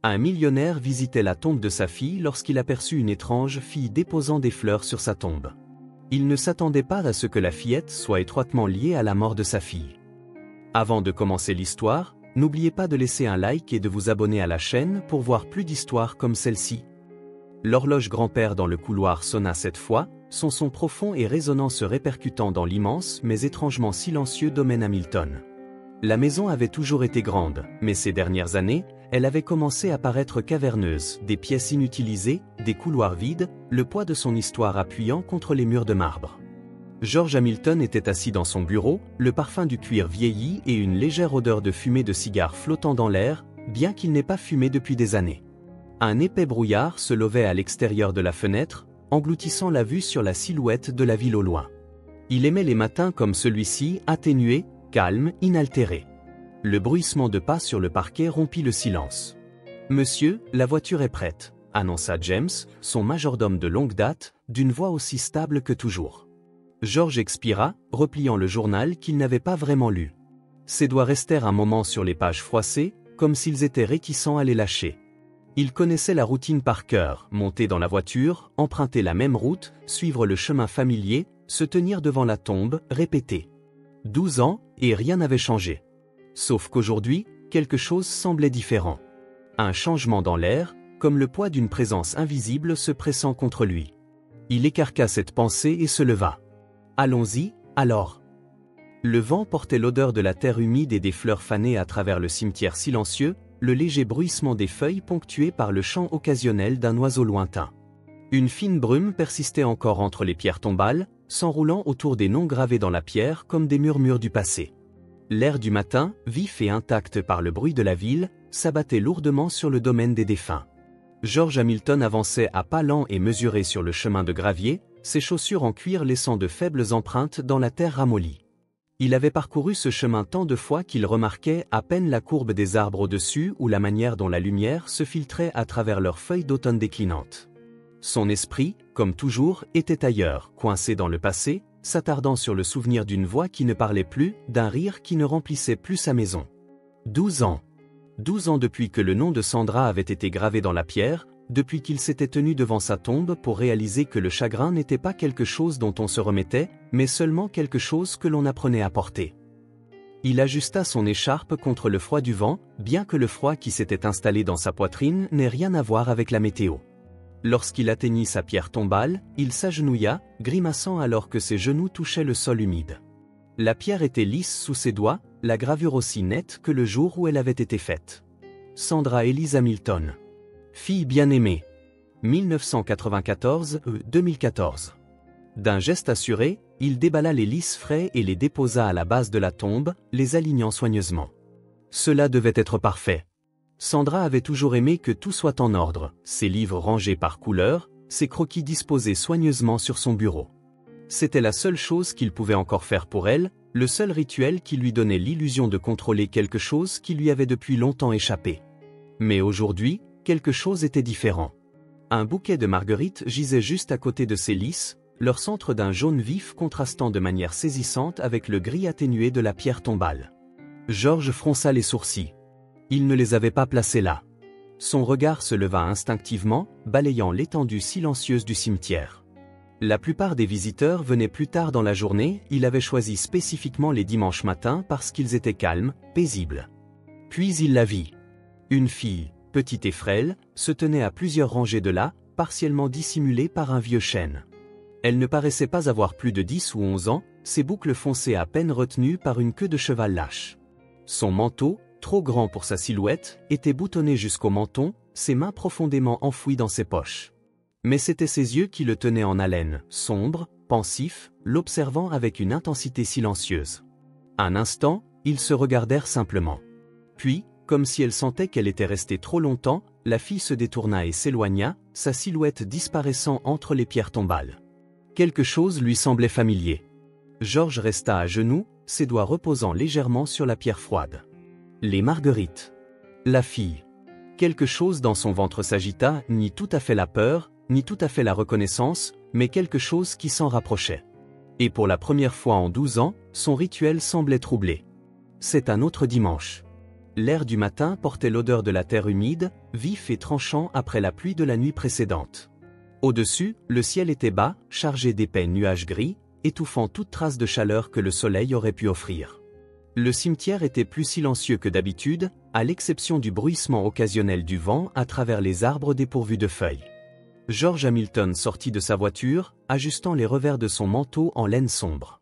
Un millionnaire visitait la tombe de sa fille lorsqu'il aperçut une étrange fille déposant des fleurs sur sa tombe. Il ne s'attendait pas à ce que la fillette soit étroitement liée à la mort de sa fille. Avant de commencer l'histoire, n'oubliez pas de laisser un like et de vous abonner à la chaîne pour voir plus d'histoires comme celle-ci. L'horloge grand-père dans le couloir sonna 7 fois, son son profond et résonnant se répercutant dans l'immense mais étrangement silencieux domaine Hamilton. La maison avait toujours été grande, mais ces dernières années, elle avait commencé à paraître caverneuse, des pièces inutilisées, des couloirs vides, le poids de son histoire appuyant contre les murs de marbre. George Hamilton était assis dans son bureau, le parfum du cuir vieilli et une légère odeur de fumée de cigare flottant dans l'air, bien qu'il n'ait pas fumé depuis des années. Un épais brouillard se levait à l'extérieur de la fenêtre, engloutissant la vue sur la silhouette de la ville au loin. Il aimait les matins comme celui-ci, atténués, calmes, inaltérés. Le bruissement de pas sur le parquet rompit le silence. « Monsieur, la voiture est prête », annonça James, son majordome de longue date, d'une voix aussi stable que toujours. George expira, repliant le journal qu'il n'avait pas vraiment lu. Ses doigts restèrent un moment sur les pages froissées, comme s'ils étaient réticents à les lâcher. Il connaissait la routine par cœur, monter dans la voiture, emprunter la même route, suivre le chemin familier, se tenir devant la tombe, répéter. 12 ans, et rien n'avait changé. Sauf qu'aujourd'hui, quelque chose semblait différent. Un changement dans l'air, comme le poids d'une présence invisible se pressant contre lui. Il écarqua cette pensée et se leva. Allons-y, alors. Le vent portait l'odeur de la terre humide et des fleurs fanées à travers le cimetière silencieux, le léger bruissement des feuilles ponctué par le chant occasionnel d'un oiseau lointain. Une fine brume persistait encore entre les pierres tombales, s'enroulant autour des noms gravés dans la pierre comme des murmures du passé. L'air du matin, vif et intact par le bruit de la ville, s'abattait lourdement sur le domaine des défunts. George Hamilton avançait à pas lents et mesurés sur le chemin de gravier, ses chaussures en cuir laissant de faibles empreintes dans la terre ramollie. Il avait parcouru ce chemin tant de fois qu'il remarquait à peine la courbe des arbres au-dessus ou la manière dont la lumière se filtrait à travers leurs feuilles d'automne déclinantes. Son esprit, comme toujours, était ailleurs, coincé dans le passé, s'attardant sur le souvenir d'une voix qui ne parlait plus, d'un rire qui ne remplissait plus sa maison. 12 ans. 12 ans depuis que le nom de Sandra avait été gravé dans la pierre, depuis qu'il s'était tenu devant sa tombe pour réaliser que le chagrin n'était pas quelque chose dont on se remettait, mais seulement quelque chose que l'on apprenait à porter. Il ajusta son écharpe contre le froid du vent, bien que le froid qui s'était installé dans sa poitrine n'ait rien à voir avec la météo. Lorsqu'il atteignit sa pierre tombale, il s'agenouilla, grimaçant alors que ses genoux touchaient le sol humide. La pierre était lisse sous ses doigts, la gravure aussi nette que le jour où elle avait été faite. Sandra Elise Hamilton. Fille bien-aimée. 1994-2014. D'un geste assuré, il déballa les lys frais et les déposa à la base de la tombe, les alignant soigneusement. Cela devait être parfait. Sandra avait toujours aimé que tout soit en ordre, ses livres rangés par couleur, ses croquis disposés soigneusement sur son bureau. C'était la seule chose qu'il pouvait encore faire pour elle, le seul rituel qui lui donnait l'illusion de contrôler quelque chose qui lui avait depuis longtemps échappé. Mais aujourd'hui, quelque chose était différent. Un bouquet de marguerites gisait juste à côté de ses lys, leur centre d'un jaune vif contrastant de manière saisissante avec le gris atténué de la pierre tombale. George fronça les sourcils. Il ne les avait pas placés là. Son regard se leva instinctivement, balayant l'étendue silencieuse du cimetière. La plupart des visiteurs venaient plus tard dans la journée, il avait choisi spécifiquement les dimanches matins parce qu'ils étaient calmes, paisibles. Puis il la vit. Une fille, petite et frêle, se tenait à plusieurs rangées de là, partiellement dissimulée par un vieux chêne. Elle ne paraissait pas avoir plus de 10 ou 11 ans, ses boucles foncées à peine retenues par une queue de cheval lâche. Son manteau, trop grand pour sa silhouette, était boutonné jusqu'au menton, ses mains profondément enfouies dans ses poches. Mais c'étaient ses yeux qui le tenaient en haleine, sombres, pensifs, l'observant avec une intensité silencieuse. Un instant, ils se regardèrent simplement. Puis, comme si elle sentait qu'elle était restée trop longtemps, la fille se détourna et s'éloigna, sa silhouette disparaissant entre les pierres tombales. Quelque chose lui semblait familier. George resta à genoux, ses doigts reposant légèrement sur la pierre froide. Les marguerites. La fille. Quelque chose dans son ventre s'agita, ni tout à fait la peur, ni tout à fait la reconnaissance, mais quelque chose qui s'en rapprochait. Et pour la première fois en 12 ans, son rituel semblait troublé. C'est un autre dimanche. L'air du matin portait l'odeur de la terre humide, vif et tranchant après la pluie de la nuit précédente. Au-dessus, le ciel était bas, chargé d'épais nuages gris, étouffant toute trace de chaleur que le soleil aurait pu offrir. Le cimetière était plus silencieux que d'habitude, à l'exception du bruissement occasionnel du vent à travers les arbres dépourvus de feuilles. George Hamilton sortit de sa voiture, ajustant les revers de son manteau en laine sombre.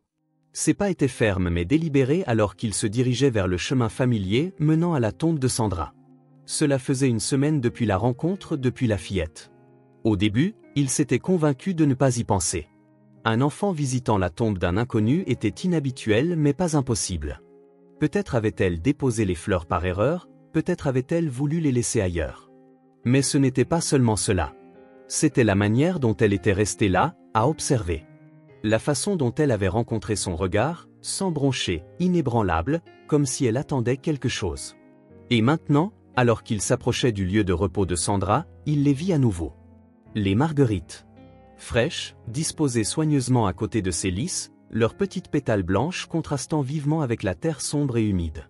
Ses pas étaient fermes mais délibérés alors qu'il se dirigeait vers le chemin familier menant à la tombe de Sandra. Cela faisait une semaine depuis la rencontre depuis la fillette. Au début, il s'était convaincu de ne pas y penser. Un enfant visitant la tombe d'un inconnu était inhabituel mais pas impossible. Peut-être avait-elle déposé les fleurs par erreur, peut-être avait-elle voulu les laisser ailleurs. Mais ce n'était pas seulement cela. C'était la manière dont elle était restée là, à observer. La façon dont elle avait rencontré son regard, sans broncher, inébranlable, comme si elle attendait quelque chose. Et maintenant, alors qu'il s'approchait du lieu de repos de Sandra, il les vit à nouveau. Les marguerites. Fraîches, disposées soigneusement à côté de ses lys, leurs petites pétales blanches contrastant vivement avec la terre sombre et humide.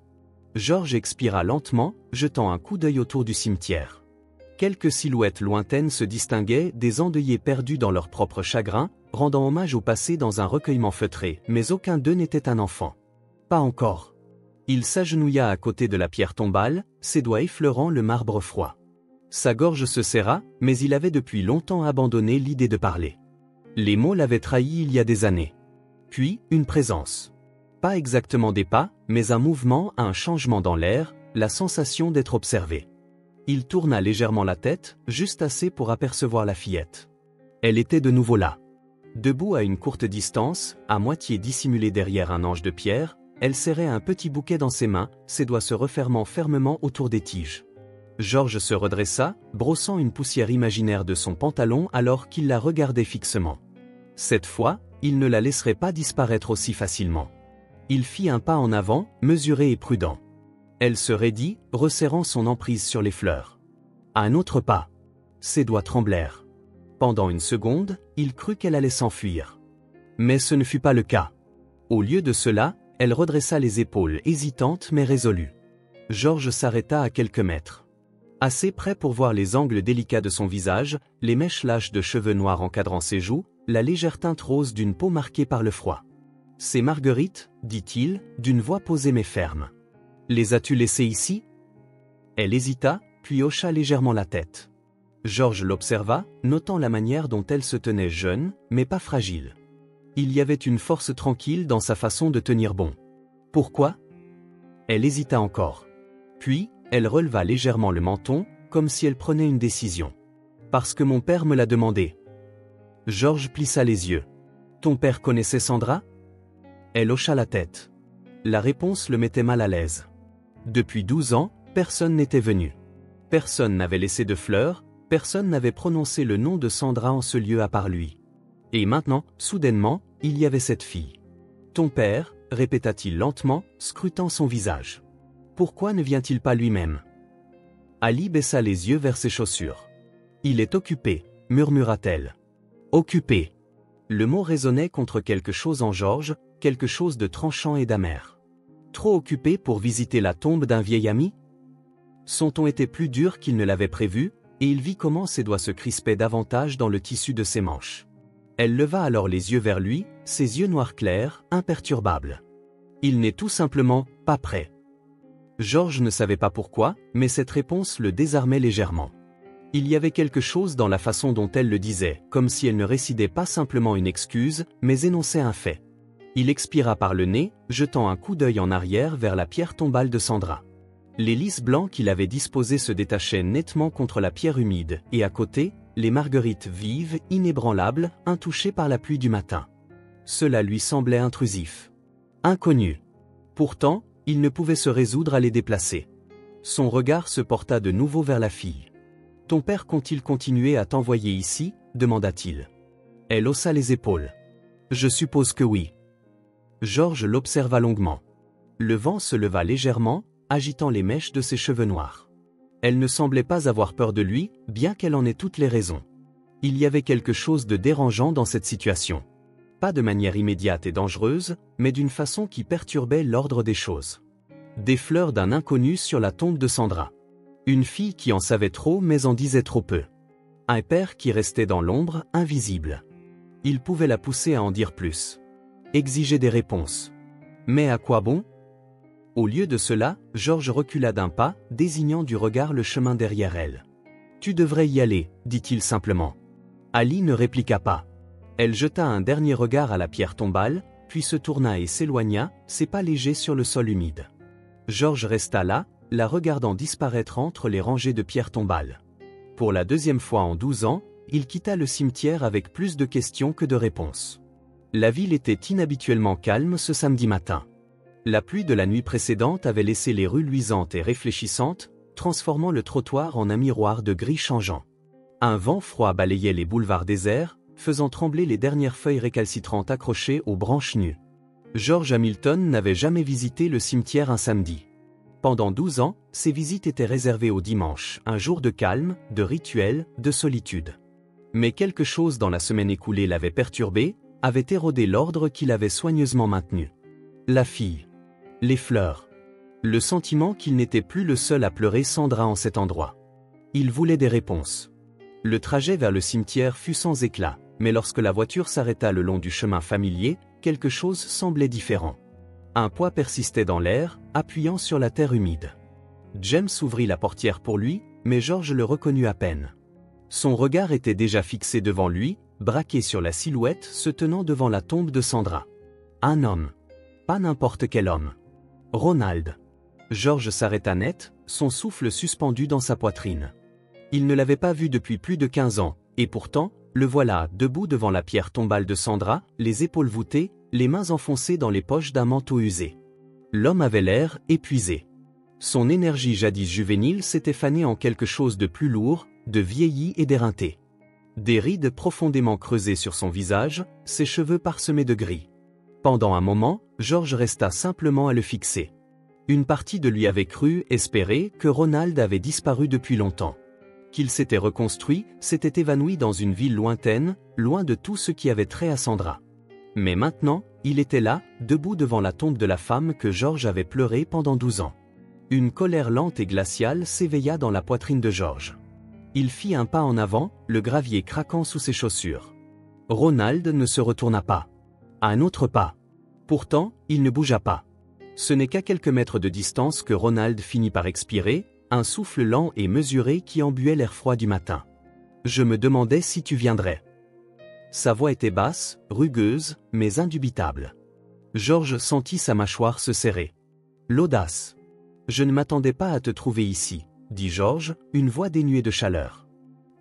George expira lentement, jetant un coup d'œil autour du cimetière. Quelques silhouettes lointaines se distinguaient, des endeuillés perdus dans leur propre chagrin, rendant hommage au passé dans un recueillement feutré, mais aucun d'eux n'était un enfant. Pas encore. Il s'agenouilla à côté de la pierre tombale, ses doigts effleurant le marbre froid. Sa gorge se serra, mais il avait depuis longtemps abandonné l'idée de parler. Les mots l'avaient trahi il y a des années. Puis, une présence. Pas exactement des pas, mais un mouvement, un changement dans l'air, la sensation d'être observé. Il tourna légèrement la tête, juste assez pour apercevoir la fillette. Elle était de nouveau là. Debout à une courte distance, à moitié dissimulée derrière un ange de pierre, elle serrait un petit bouquet dans ses mains, ses doigts se refermant fermement autour des tiges. George se redressa, brossant une poussière imaginaire de son pantalon alors qu'il la regardait fixement. Cette fois, il ne la laisserait pas disparaître aussi facilement. Il fit un pas en avant, mesuré et prudent. Elle se raidit, resserrant son emprise sur les fleurs. Un autre pas. Ses doigts tremblèrent. Pendant une seconde, il crut qu'elle allait s'enfuir. Mais ce ne fut pas le cas. Au lieu de cela, elle redressa les épaules, hésitante mais résolue. George s'arrêta à quelques mètres. Assez près pour voir les angles délicats de son visage, les mèches lâches de cheveux noirs encadrant ses joues, la légère teinte rose d'une peau marquée par le froid. « Ces marguerites, dit-il, d'une voix posée mais ferme. Les as-tu laissées ici ?» Elle hésita, puis hocha légèrement la tête. George l'observa, notant la manière dont elle se tenait jeune, mais pas fragile. Il y avait une force tranquille dans sa façon de tenir bon. Pourquoi ? Elle hésita encore. Puis, elle releva légèrement le menton, comme si elle prenait une décision. « Parce que mon père me l'a demandé. » George plissa les yeux. « Ton père connaissait Sandra ?» Elle hocha la tête. La réponse le mettait mal à l'aise. Depuis 12 ans, personne n'était venu. Personne n'avait laissé de fleurs, personne n'avait prononcé le nom de Sandra en ce lieu à part lui. Et maintenant, soudainement, il y avait cette fille. « Ton père » répéta-t-il lentement, scrutant son visage. « Pourquoi ne vient-il pas lui-même » Ali baissa les yeux vers ses chaussures. « Il est occupé » murmura-t-elle. « Occupé » Le mot résonnait contre quelque chose en George, quelque chose de tranchant et d'amer. Trop occupé pour visiter la tombe d'un vieil ami ? Son ton était plus dur qu'il ne l'avait prévu, et il vit comment ses doigts se crispaient davantage dans le tissu de ses manches. Elle leva alors les yeux vers lui, ses yeux noirs clairs, imperturbables. Il n'est tout simplement pas prêt. George ne savait pas pourquoi, mais cette réponse le désarmait légèrement. Il y avait quelque chose dans la façon dont elle le disait, comme si elle ne récitait pas simplement une excuse, mais énonçait un fait. Il expira par le nez, jetant un coup d'œil en arrière vers la pierre tombale de Sandra. Les lys blancs qu'il avait disposés se détachaient nettement contre la pierre humide, et à côté, les marguerites vives, inébranlables, intouchées par la pluie du matin. Cela lui semblait intrusif. Inconnu. Pourtant, il ne pouvait se résoudre à les déplacer. Son regard se porta de nouveau vers la fille. « Ton père compte-t-il continuer à t'envoyer ici ?» demanda-t-il. Elle haussa les épaules. « Je suppose que oui. » George l'observa longuement. Le vent se leva légèrement, agitant les mèches de ses cheveux noirs. Elle ne semblait pas avoir peur de lui, bien qu'elle en ait toutes les raisons. Il y avait quelque chose de dérangeant dans cette situation. Pas de manière immédiate et dangereuse, mais d'une façon qui perturbait l'ordre des choses. Des fleurs d'un inconnu sur la tombe de Sandra. Une fille qui en savait trop mais en disait trop peu. Un père qui restait dans l'ombre, invisible. Il pouvait la pousser à en dire plus. Exiger des réponses. Mais à quoi bon? Au lieu de cela, Georges recula d'un pas, désignant du regard le chemin derrière elle. « Tu devrais y aller, dit-il simplement. » Ali ne répliqua pas. Elle jeta un dernier regard à la pierre tombale, puis se tourna et s'éloigna, ses pas légers sur le sol humide. Georges resta là, la regardant disparaître entre les rangées de pierres tombales. Pour la deuxième fois en 12 ans, il quitta le cimetière avec plus de questions que de réponses. La ville était inhabituellement calme ce samedi matin. La pluie de la nuit précédente avait laissé les rues luisantes et réfléchissantes, transformant le trottoir en un miroir de gris changeant. Un vent froid balayait les boulevards déserts, faisant trembler les dernières feuilles récalcitrantes accrochées aux branches nues. George Hamilton n'avait jamais visité le cimetière un samedi. Pendant 12 ans, ses visites étaient réservées au dimanche, un jour de calme, de rituel, de solitude. Mais quelque chose dans la semaine écoulée l'avait perturbé, avait érodé l'ordre qu'il avait soigneusement maintenu. La fille. Les fleurs. Le sentiment qu'il n'était plus le seul à pleurer Sandra en cet endroit. Il voulait des réponses. Le trajet vers le cimetière fut sans éclat, mais lorsque la voiture s'arrêta le long du chemin familier, quelque chose semblait différent. Un poids persistait dans l'air, appuyant sur la terre humide. James ouvrit la portière pour lui, mais George le reconnut à peine. Son regard était déjà fixé devant lui, braqué sur la silhouette se tenant devant la tombe de Sandra. Un homme. Pas n'importe quel homme. Ronald. George s'arrêta net, son souffle suspendu dans sa poitrine. Il ne l'avait pas vu depuis plus de 15 ans, et pourtant, le voilà, debout devant la pierre tombale de Sandra, les épaules voûtées, les mains enfoncées dans les poches d'un manteau usé. L'homme avait l'air épuisé. Son énergie jadis juvénile s'était fanée en quelque chose de plus lourd, de vieilli et d'éreinté. Des rides profondément creusées sur son visage, ses cheveux parsemés de gris. Pendant un moment, George resta simplement à le fixer. Une partie de lui avait cru, espéré, que Ronald avait disparu depuis longtemps. Qu'il s'était reconstruit, s'était évanoui dans une ville lointaine, loin de tout ce qui avait trait à Sandra. Mais maintenant, il était là, debout devant la tombe de la femme que George avait pleurée pendant 12 ans. Une colère lente et glaciale s'éveilla dans la poitrine de George. Il fit un pas en avant, le gravier craquant sous ses chaussures. Ronald ne se retourna pas. Un autre pas. Pourtant, il ne bougea pas. Ce n'est qu'à quelques mètres de distance que Ronald finit par expirer, un souffle lent et mesuré qui embuait l'air froid du matin. « Je me demandais si tu viendrais. » Sa voix était basse, rugueuse, mais indubitable. George sentit sa mâchoire se serrer. L'audace. « Je ne m'attendais pas à te trouver ici, » dit George, une voix dénuée de chaleur.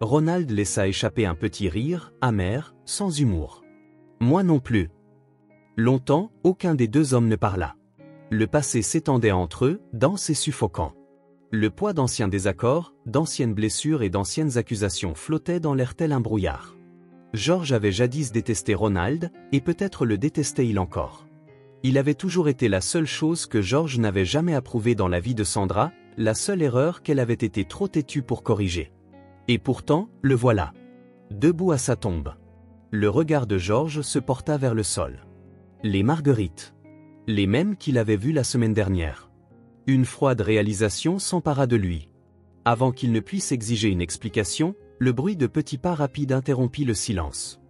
Ronald laissa échapper un petit rire, amer, sans humour. « Moi non plus. » Longtemps, aucun des deux hommes ne parla. Le passé s'étendait entre eux, dense et suffocant. Le poids d'anciens désaccords, d'anciennes blessures et d'anciennes accusations flottait dans l'air tel un brouillard. George avait jadis détesté Ronald, et peut-être le détestait-il encore. Il avait toujours été la seule chose que George n'avait jamais approuvée dans la vie de Sandra, la seule erreur qu'elle avait été trop têtue pour corriger. Et pourtant, le voilà. Debout à sa tombe. Le regard de George se porta vers le sol. Les marguerites. Les mêmes qu'il avait vues la semaine dernière. Une froide réalisation s'empara de lui. Avant qu'il ne puisse exiger une explication, le bruit de petits pas rapides interrompit le silence.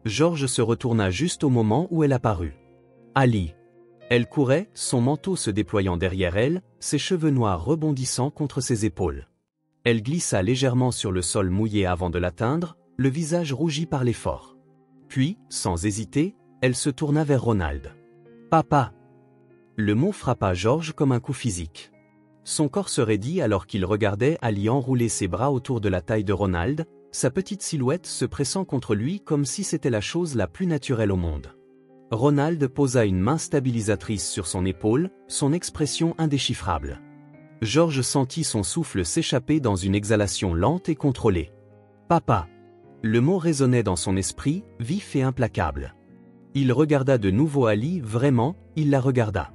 George se retourna juste au moment où elle apparut. Ali. Elle courait, son manteau se déployant derrière elle, ses cheveux noirs rebondissant contre ses épaules. Elle glissa légèrement sur le sol mouillé avant de l'atteindre, le visage rougi par l'effort. Puis, sans hésiter, elle se tourna vers Ronald. « Papa !» Le mot frappa George comme un coup physique. Son corps se raidit alors qu'il regardait Ali enrouler ses bras autour de la taille de Ronald, sa petite silhouette se pressant contre lui comme si c'était la chose la plus naturelle au monde. Ronald posa une main stabilisatrice sur son épaule, son expression indéchiffrable. George sentit son souffle s'échapper dans une exhalation lente et contrôlée. « Papa !» Le mot résonnait dans son esprit, vif et implacable. Il regarda de nouveau Ali, vraiment, il la regarda.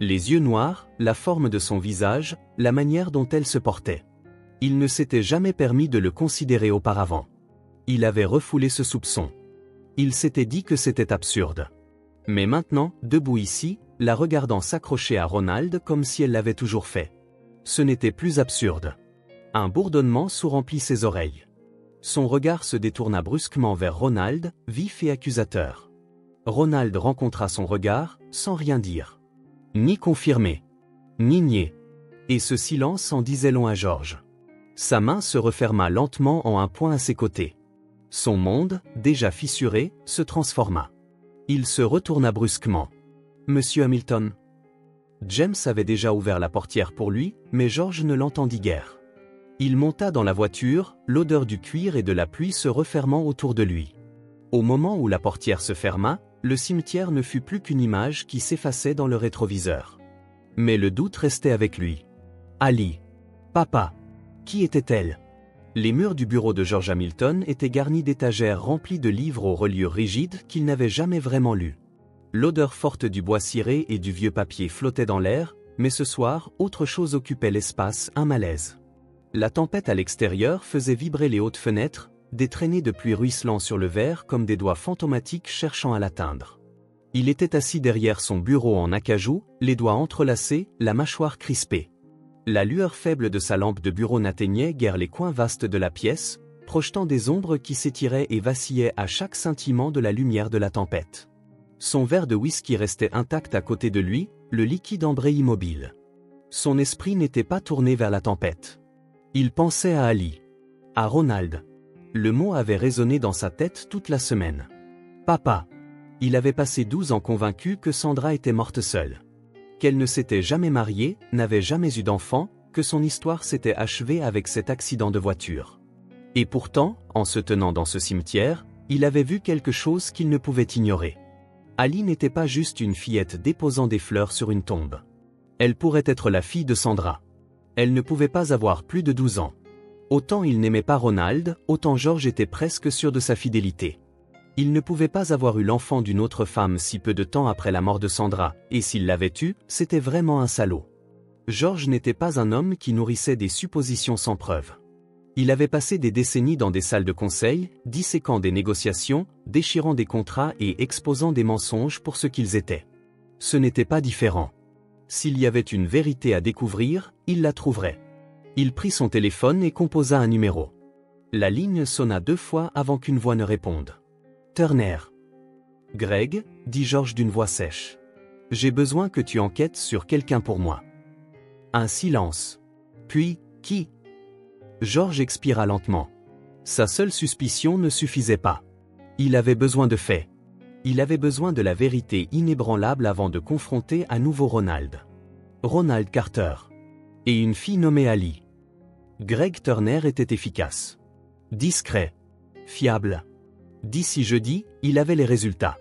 Les yeux noirs, la forme de son visage, la manière dont elle se portait. Il ne s'était jamais permis de le considérer auparavant. Il avait refoulé ce soupçon. Il s'était dit que c'était absurde. Mais maintenant, debout ici, la regardant s'accrocher à Ronald comme si elle l'avait toujours fait. Ce n'était plus absurde. Un bourdonnement sous-remplit ses oreilles. Son regard se détourna brusquement vers Ronald, vif et accusateur. Ronald rencontra son regard, sans rien dire. Ni confirmer, ni nier. Et ce silence en disait long à George. Sa main se referma lentement en un point à ses côtés. Son monde, déjà fissuré, se transforma. Il se retourna brusquement. « Monsieur Hamilton ?» James avait déjà ouvert la portière pour lui, mais George ne l'entendit guère. Il monta dans la voiture, l'odeur du cuir et de la pluie se refermant autour de lui. Au moment où la portière se ferma, le cimetière ne fut plus qu'une image qui s'effaçait dans le rétroviseur. Mais le doute restait avec lui. Ali. Papa. Qui était-elle? Les murs du bureau de George Hamilton étaient garnis d'étagères remplies de livres aux reliures rigides qu'il n'avait jamais vraiment lus. L'odeur forte du bois ciré et du vieux papier flottait dans l'air, mais ce soir, autre chose occupait l'espace, un malaise. La tempête à l'extérieur faisait vibrer les hautes fenêtres, des traînées de pluie ruisselant sur le verre comme des doigts fantomatiques cherchant à l'atteindre. Il était assis derrière son bureau en acajou, les doigts entrelacés, la mâchoire crispée. La lueur faible de sa lampe de bureau n'atteignait guère les coins vastes de la pièce, projetant des ombres qui s'étiraient et vacillaient à chaque scintillement de la lumière de la tempête. Son verre de whisky restait intact à côté de lui, le liquide ambré immobile. Son esprit n'était pas tourné vers la tempête. Il pensait à Ali. À Ronald. Le mot avait résonné dans sa tête toute la semaine. Papa. Il avait passé 12 ans convaincu que Sandra était morte seule. Qu'elle ne s'était jamais mariée, n'avait jamais eu d'enfant, que son histoire s'était achevée avec cet accident de voiture. Et pourtant, en se tenant dans ce cimetière, il avait vu quelque chose qu'il ne pouvait ignorer. Ali n'était pas juste une fillette déposant des fleurs sur une tombe. Elle pourrait être la fille de Sandra. Elle ne pouvait pas avoir plus de 12 ans. Autant il n'aimait pas Ronald, autant George était presque sûr de sa fidélité. Il ne pouvait pas avoir eu l'enfant d'une autre femme si peu de temps après la mort de Sandra, et s'il l'avait eu, c'était vraiment un salaud. George n'était pas un homme qui nourrissait des suppositions sans preuve. Il avait passé des décennies dans des salles de conseil, disséquant des négociations, déchirant des contrats et exposant des mensonges pour ce qu'ils étaient. Ce n'était pas différent. S'il y avait une vérité à découvrir, il la trouverait. Il prit son téléphone et composa un numéro. La ligne sonna 2 fois avant qu'une voix ne réponde. Turner. Greg, dit George d'une voix sèche. J'ai besoin que tu enquêtes sur quelqu'un pour moi. Un silence. Puis, qui? George expira lentement. Sa seule suspicion ne suffisait pas. Il avait besoin de faits. Il avait besoin de la vérité inébranlable avant de confronter à nouveau Ronald. Ronald Carter. Et une fille nommée Ali. Greg Turner était efficace. Discret. Fiable. D'ici jeudi, il avait les résultats.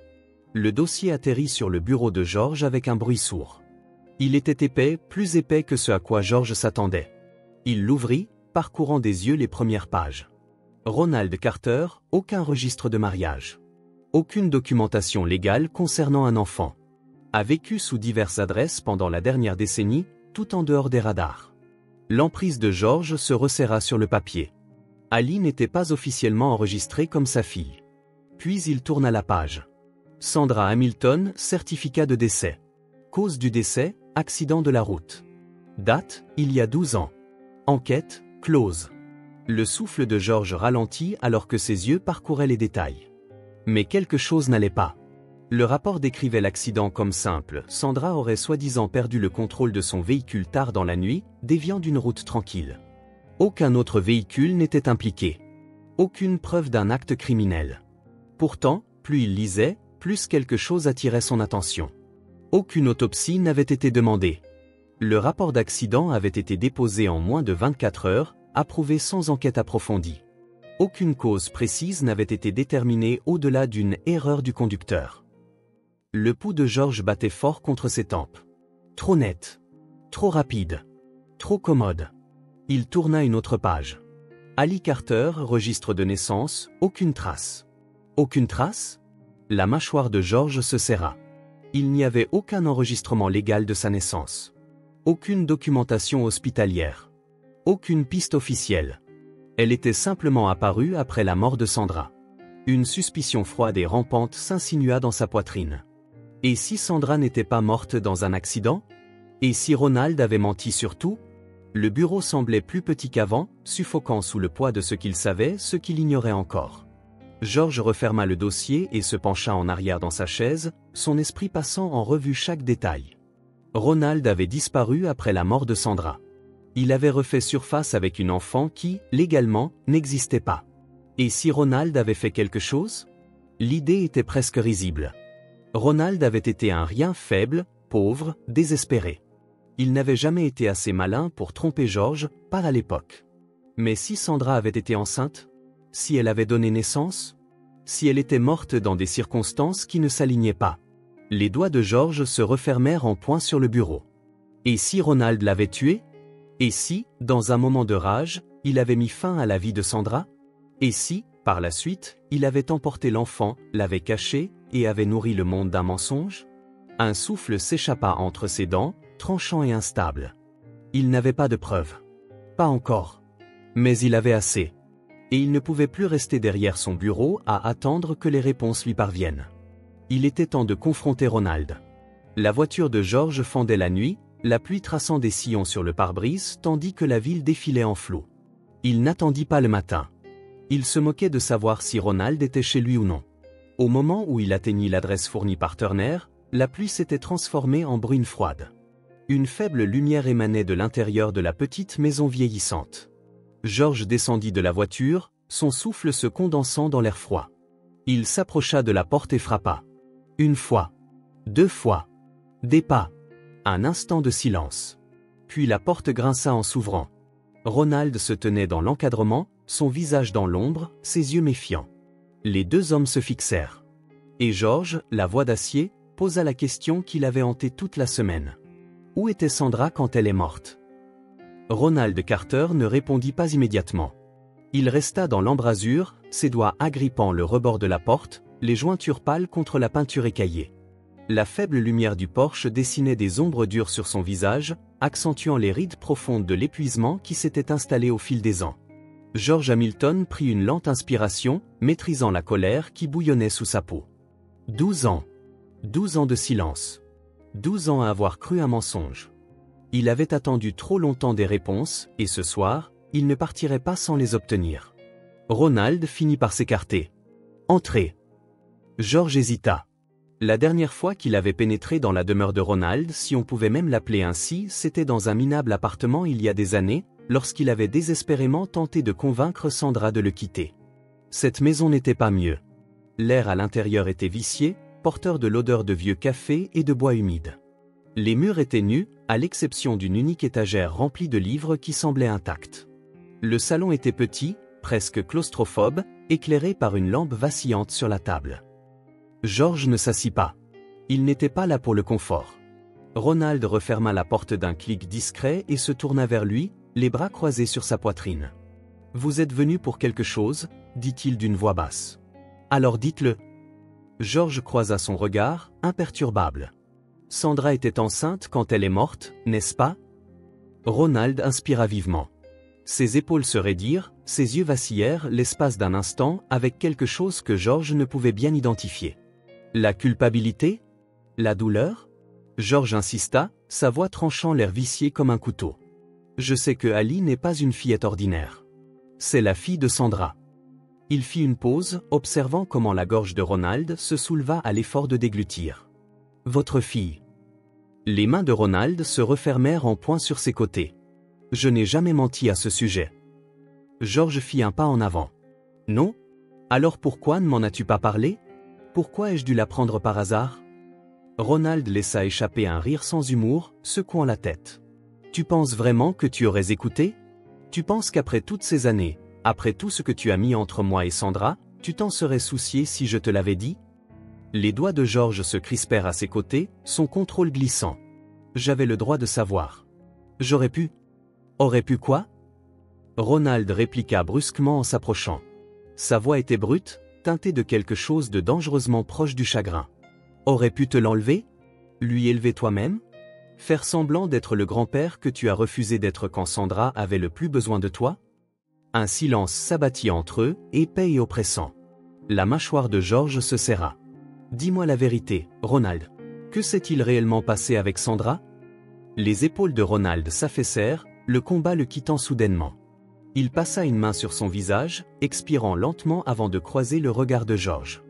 Le dossier atterrit sur le bureau de George avec un bruit sourd. Il était épais, plus épais que ce à quoi George s'attendait. Il l'ouvrit, parcourant des yeux les premières pages. Ronald Carter, aucun registre de mariage. Aucune documentation légale concernant un enfant. A vécu sous diverses adresses pendant la dernière décennie, tout en dehors des radars. L'emprise de George se resserra sur le papier. Ali n'était pas officiellement enregistrée comme sa fille. Puis il tourna la page. Sandra Hamilton, certificat de décès. Cause du décès, accident de la route. Date, il y a 12 ans. Enquête, close. Le souffle de George ralentit alors que ses yeux parcouraient les détails. Mais quelque chose n'allait pas. Le rapport décrivait l'accident comme simple. Sandra aurait soi-disant perdu le contrôle de son véhicule tard dans la nuit, déviant d'une route tranquille. Aucun autre véhicule n'était impliqué. Aucune preuve d'un acte criminel. Pourtant, plus il lisait, plus quelque chose attirait son attention. Aucune autopsie n'avait été demandée. Le rapport d'accident avait été déposé en moins de 24 heures, approuvé sans enquête approfondie. Aucune cause précise n'avait été déterminée au-delà d'une erreur du conducteur. Le pouls de George battait fort contre ses tempes. Trop net. Trop rapide. Trop commode. Il tourna une autre page. Ali Carter, registre de naissance, aucune trace. Aucune trace? La mâchoire de George se serra. Il n'y avait aucun enregistrement légal de sa naissance. Aucune documentation hospitalière. Aucune piste officielle. Elle était simplement apparue après la mort de Sandra. Une suspicion froide et rampante s'insinua dans sa poitrine. Et si Sandra n'était pas morte dans un accident? Et si Ronald avait menti sur tout? Le bureau semblait plus petit qu'avant, suffocant sous le poids de ce qu'il savait, ce qu'il ignorait encore. George referma le dossier et se pencha en arrière dans sa chaise, son esprit passant en revue chaque détail. Ronald avait disparu après la mort de Sandra. Il avait refait surface avec une enfant qui, légalement, n'existait pas. Et si Ronald avait fait quelque chose? L'idée était presque risible. Ronald avait été un rien faible, pauvre, désespéré. Il n'avait jamais été assez malin pour tromper George, pas à l'époque. Mais si Sandra avait été enceinte? Si elle avait donné naissance? Si elle était morte dans des circonstances qui ne s'alignaient pas? Les doigts de George se refermèrent en poing sur le bureau. Et si Ronald l'avait tué? Et si, dans un moment de rage, il avait mis fin à la vie de Sandra? Et si, par la suite, il avait emporté l'enfant, l'avait caché, et avait nourri le monde d'un mensonge? Un souffle s'échappa entre ses dents, tranchant et instable. Il n'avait pas de preuves. Pas encore. Mais il avait assez. Et il ne pouvait plus rester derrière son bureau à attendre que les réponses lui parviennent. Il était temps de confronter Ronald. La voiture de George fendait la nuit, la pluie traçant des sillons sur le pare-brise tandis que la ville défilait en flot. Il n'attendit pas le matin. Il se moquait de savoir si Ronald était chez lui ou non. Au moment où il atteignit l'adresse fournie par Turner, la pluie s'était transformée en bruine froide. Une faible lumière émanait de l'intérieur de la petite maison vieillissante. George descendit de la voiture, son souffle se condensant dans l'air froid. Il s'approcha de la porte et frappa. Une fois. 2 fois. Des pas. Un instant de silence. Puis la porte grinça en s'ouvrant. Ronald se tenait dans l'encadrement, son visage dans l'ombre, ses yeux méfiants. Les 2 hommes se fixèrent. Et George, la voix d'acier, posa la question qui l'avait hanté toute la semaine. Où était Sandra quand elle est morte? Ronald Carter ne répondit pas immédiatement. Il resta dans l'embrasure, ses doigts agrippant le rebord de la porte, les jointures pâles contre la peinture écaillée. La faible lumière du porche dessinait des ombres dures sur son visage, accentuant les rides profondes de l'épuisement qui s'était installé au fil des ans. George Hamilton prit une lente inspiration, maîtrisant la colère qui bouillonnait sous sa peau. 12 ans. 12 ans de silence. 12 ans à avoir cru un mensonge. Il avait attendu trop longtemps des réponses, et ce soir, il ne partirait pas sans les obtenir. Ronald finit par s'écarter. Entrez. George hésita. La dernière fois qu'il avait pénétré dans la demeure de Ronald, si on pouvait même l'appeler ainsi, c'était dans un minable appartement il y a des années, lorsqu'il avait désespérément tenté de convaincre Sandra de le quitter. Cette maison n'était pas mieux. L'air à l'intérieur était vicié, porteur de l'odeur de vieux café et de bois humide. Les murs étaient nus, à l'exception d'une unique étagère remplie de livres qui semblait intacte. Le salon était petit, presque claustrophobe, éclairé par une lampe vacillante sur la table. George ne s'assit pas. Il n'était pas là pour le confort. Ronald referma la porte d'un clic discret et se tourna vers lui, les bras croisés sur sa poitrine. « Vous êtes venu pour quelque chose ?» dit-il d'une voix basse. « Alors dites-le. » George croisa son regard, imperturbable. « Sandra était enceinte quand elle est morte, n'est-ce pas ?» Ronald inspira vivement. Ses épaules se raidirent, ses yeux vacillèrent l'espace d'un instant avec quelque chose que George ne pouvait bien identifier. La culpabilité? La douleur? George insista, sa voix tranchant l'air vicié comme un couteau. Je sais que Ali n'est pas une fillette ordinaire. C'est la fille de Sandra. Il fit une pause, observant comment la gorge de Ronald se souleva à l'effort de déglutir. Votre fille. Les mains de Ronald se refermèrent en poing sur ses côtés. Je n'ai jamais menti à ce sujet. George fit un pas en avant. Non? Alors pourquoi ne m'en as-tu pas parlé? Pourquoi ai-je dû l'apprendre par hasard? Ronald laissa échapper un rire sans humour, secouant la tête. Tu penses vraiment que tu aurais écouté? Tu penses qu'après toutes ces années, après tout ce que tu as mis entre moi et Sandra, tu t'en serais soucié si je te l'avais dit? Les doigts de George se crispèrent à ses côtés, son contrôle glissant. J'avais le droit de savoir. J'aurais pu. Aurais pu quoi? Ronald répliqua brusquement en s'approchant. Sa voix était brute, teintée de quelque chose de dangereusement proche du chagrin. Aurais pu te l'enlever? Lui élever toi-même? Faire semblant d'être le grand-père que tu as refusé d'être quand Sandra avait le plus besoin de toi? Un silence s'abattit entre eux, épais et oppressant. La mâchoire de George se serra. Dis-moi la vérité, Ronald. Que s'est-il réellement passé avec Sandra? Les épaules de Ronald s'affaissèrent, le combat le quittant soudainement. Il passa une main sur son visage, expirant lentement avant de croiser le regard de George.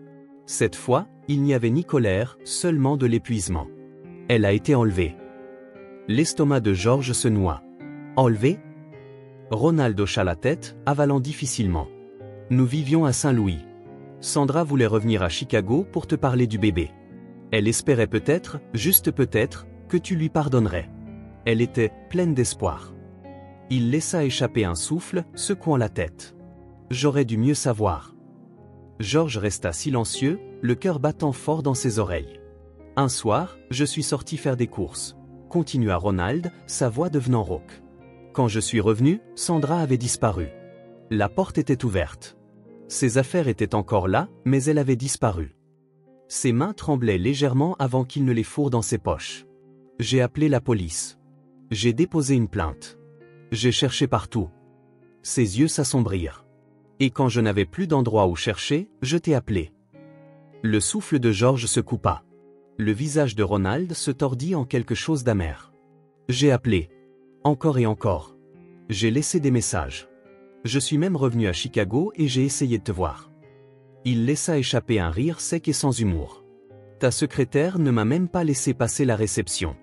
Cette fois, il n'y avait ni colère, seulement de l'épuisement. Elle a été enlevée. L'estomac de George se noua. Enlevée? Ronald hocha la tête, avalant difficilement. Nous vivions à Saint-Louis. Sandra voulait revenir à Chicago pour te parler du bébé. Elle espérait peut-être, juste peut-être, que tu lui pardonnerais. Elle était pleine d'espoir. Il laissa échapper un souffle, secouant la tête. J'aurais dû mieux savoir. George resta silencieux, le cœur battant fort dans ses oreilles. Un soir, je suis sorti faire des courses. Continua Ronald, sa voix devenant rauque. Quand je suis revenu, Sandra avait disparu. La porte était ouverte. Ses affaires étaient encore là, mais elle avait disparu. Ses mains tremblaient légèrement avant qu'il ne les fourre dans ses poches. J'ai appelé la police. J'ai déposé une plainte. J'ai cherché partout. Ses yeux s'assombrirent. Et quand je n'avais plus d'endroit où chercher, je t'ai appelé. Le souffle de George se coupa. Le visage de Ronald se tordit en quelque chose d'amer. J'ai appelé. Encore et encore. J'ai laissé des messages. Je suis même revenu à Chicago et j'ai essayé de te voir. Il laissa échapper un rire sec et sans humour. Ta secrétaire ne m'a même pas laissé passer la réception.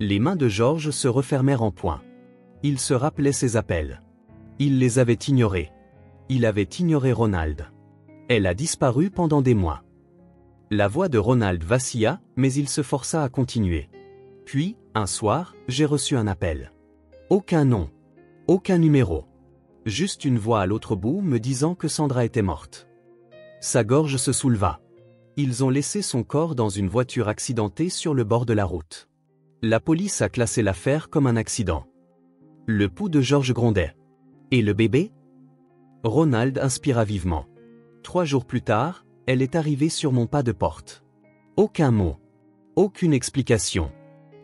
Les mains de George se refermèrent en poing. Il se rappelait ses appels. Il les avait ignorés. Il avait ignoré Ronald. Elle a disparu pendant des mois. La voix de Ronald vacilla, mais il se força à continuer. Puis, un soir, j'ai reçu un appel. Aucun nom. Aucun numéro. Juste une voix à l'autre bout me disant que Sandra était morte. Sa gorge se souleva. Ils ont laissé son corps dans une voiture accidentée sur le bord de la route. La police a classé l'affaire comme un accident. Le pouls de George grondait. Et le bébé? Ronald inspira vivement. 3 jours plus tard, elle est arrivée sur mon pas de porte. Aucun mot. Aucune explication.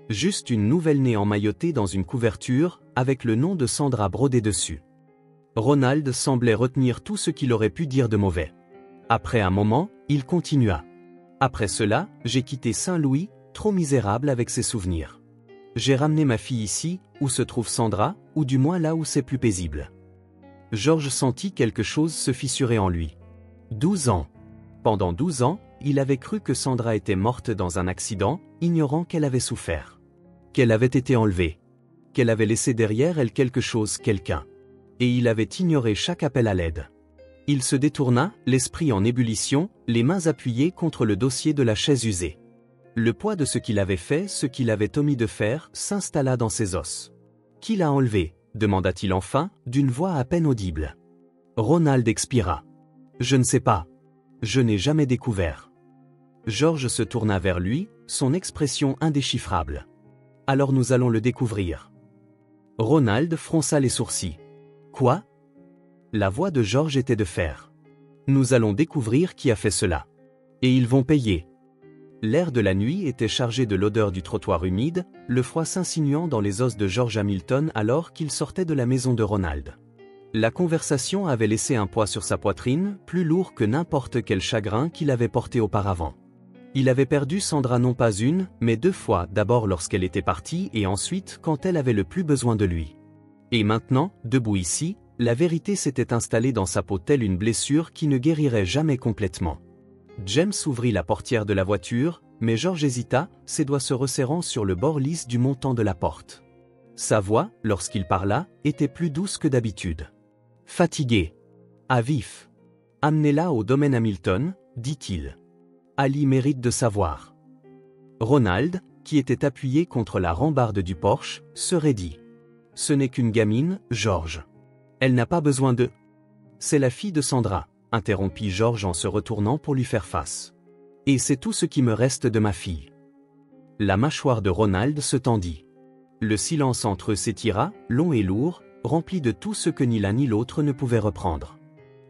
Juste une nouvelle-née emmaillotée dans une couverture, avec le nom de Sandra brodé dessus. Ronald semblait retenir tout ce qu'il aurait pu dire de mauvais. Après un moment, il continua. Après cela, j'ai quitté Saint-Louis, trop misérable avec ses souvenirs. J'ai ramené ma fille ici, où se trouve Sandra, ou du moins là où c'est plus paisible. George sentit quelque chose se fissurer en lui. 12 ans. Pendant 12 ans, il avait cru que Sandra était morte dans un accident, ignorant qu'elle avait souffert. Qu'elle avait été enlevée. Qu'elle avait laissé derrière elle quelque chose, quelqu'un. Et il avait ignoré chaque appel à l'aide. Il se détourna, l'esprit en ébullition, les mains appuyées contre le dossier de la chaise usée. Le poids de ce qu'il avait fait, ce qu'il avait omis de faire, s'installa dans ses os. Qui l'a enlevé? Demanda-t-il enfin, d'une voix à peine audible. Ronald expira. Je ne sais pas. Je n'ai jamais découvert. George se tourna vers lui, son expression indéchiffrable. Alors nous allons le découvrir. Ronald fronça les sourcils. Quoi? La voix de George était de fer. Nous allons découvrir qui a fait cela. Et ils vont payer. L'air de la nuit était chargé de l'odeur du trottoir humide, le froid s'insinuant dans les os de George Hamilton alors qu'il sortait de la maison de Ronald. La conversation avait laissé un poids sur sa poitrine, plus lourd que n'importe quel chagrin qu'il avait porté auparavant. Il avait perdu Sandra non pas une, mais 2 fois, d'abord lorsqu'elle était partie et ensuite quand elle avait le plus besoin de lui. Et maintenant, debout ici, la vérité s'était installée dans sa peau telle une blessure qui ne guérirait jamais complètement. James ouvrit la portière de la voiture, mais George hésita, ses doigts se resserrant sur le bord lisse du montant de la porte. Sa voix, lorsqu'il parla, était plus douce que d'habitude. Fatigué. À vif. Amenez-la au domaine Hamilton, dit-il. Ali mérite de savoir. Ronald, qui était appuyé contre la rambarde du porche, se raidit. Ce n'est qu'une gamine, George. Elle n'a pas besoin de... C'est la fille de Sandra, interrompit George en se retournant pour lui faire face. Et c'est tout ce qui me reste de ma fille. La mâchoire de Ronald se tendit. Le silence entre eux s'étira, long et lourd, rempli de tout ce que ni l'un ni l'autre ne pouvait reprendre.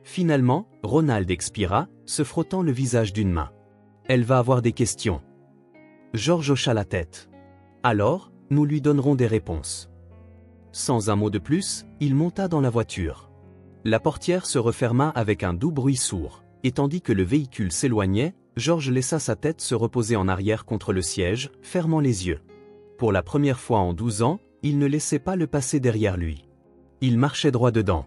Finalement, Ronald expira, se frottant le visage d'une main. Elle va avoir des questions. George hocha la tête. Alors, nous lui donnerons des réponses. Sans un mot de plus, il monta dans la voiture. La portière se referma avec un doux bruit sourd, et tandis que le véhicule s'éloignait, George laissa sa tête se reposer en arrière contre le siège, fermant les yeux. Pour la première fois en 12 ans, il ne laissait pas le passé derrière lui. Il marchait droit dedans.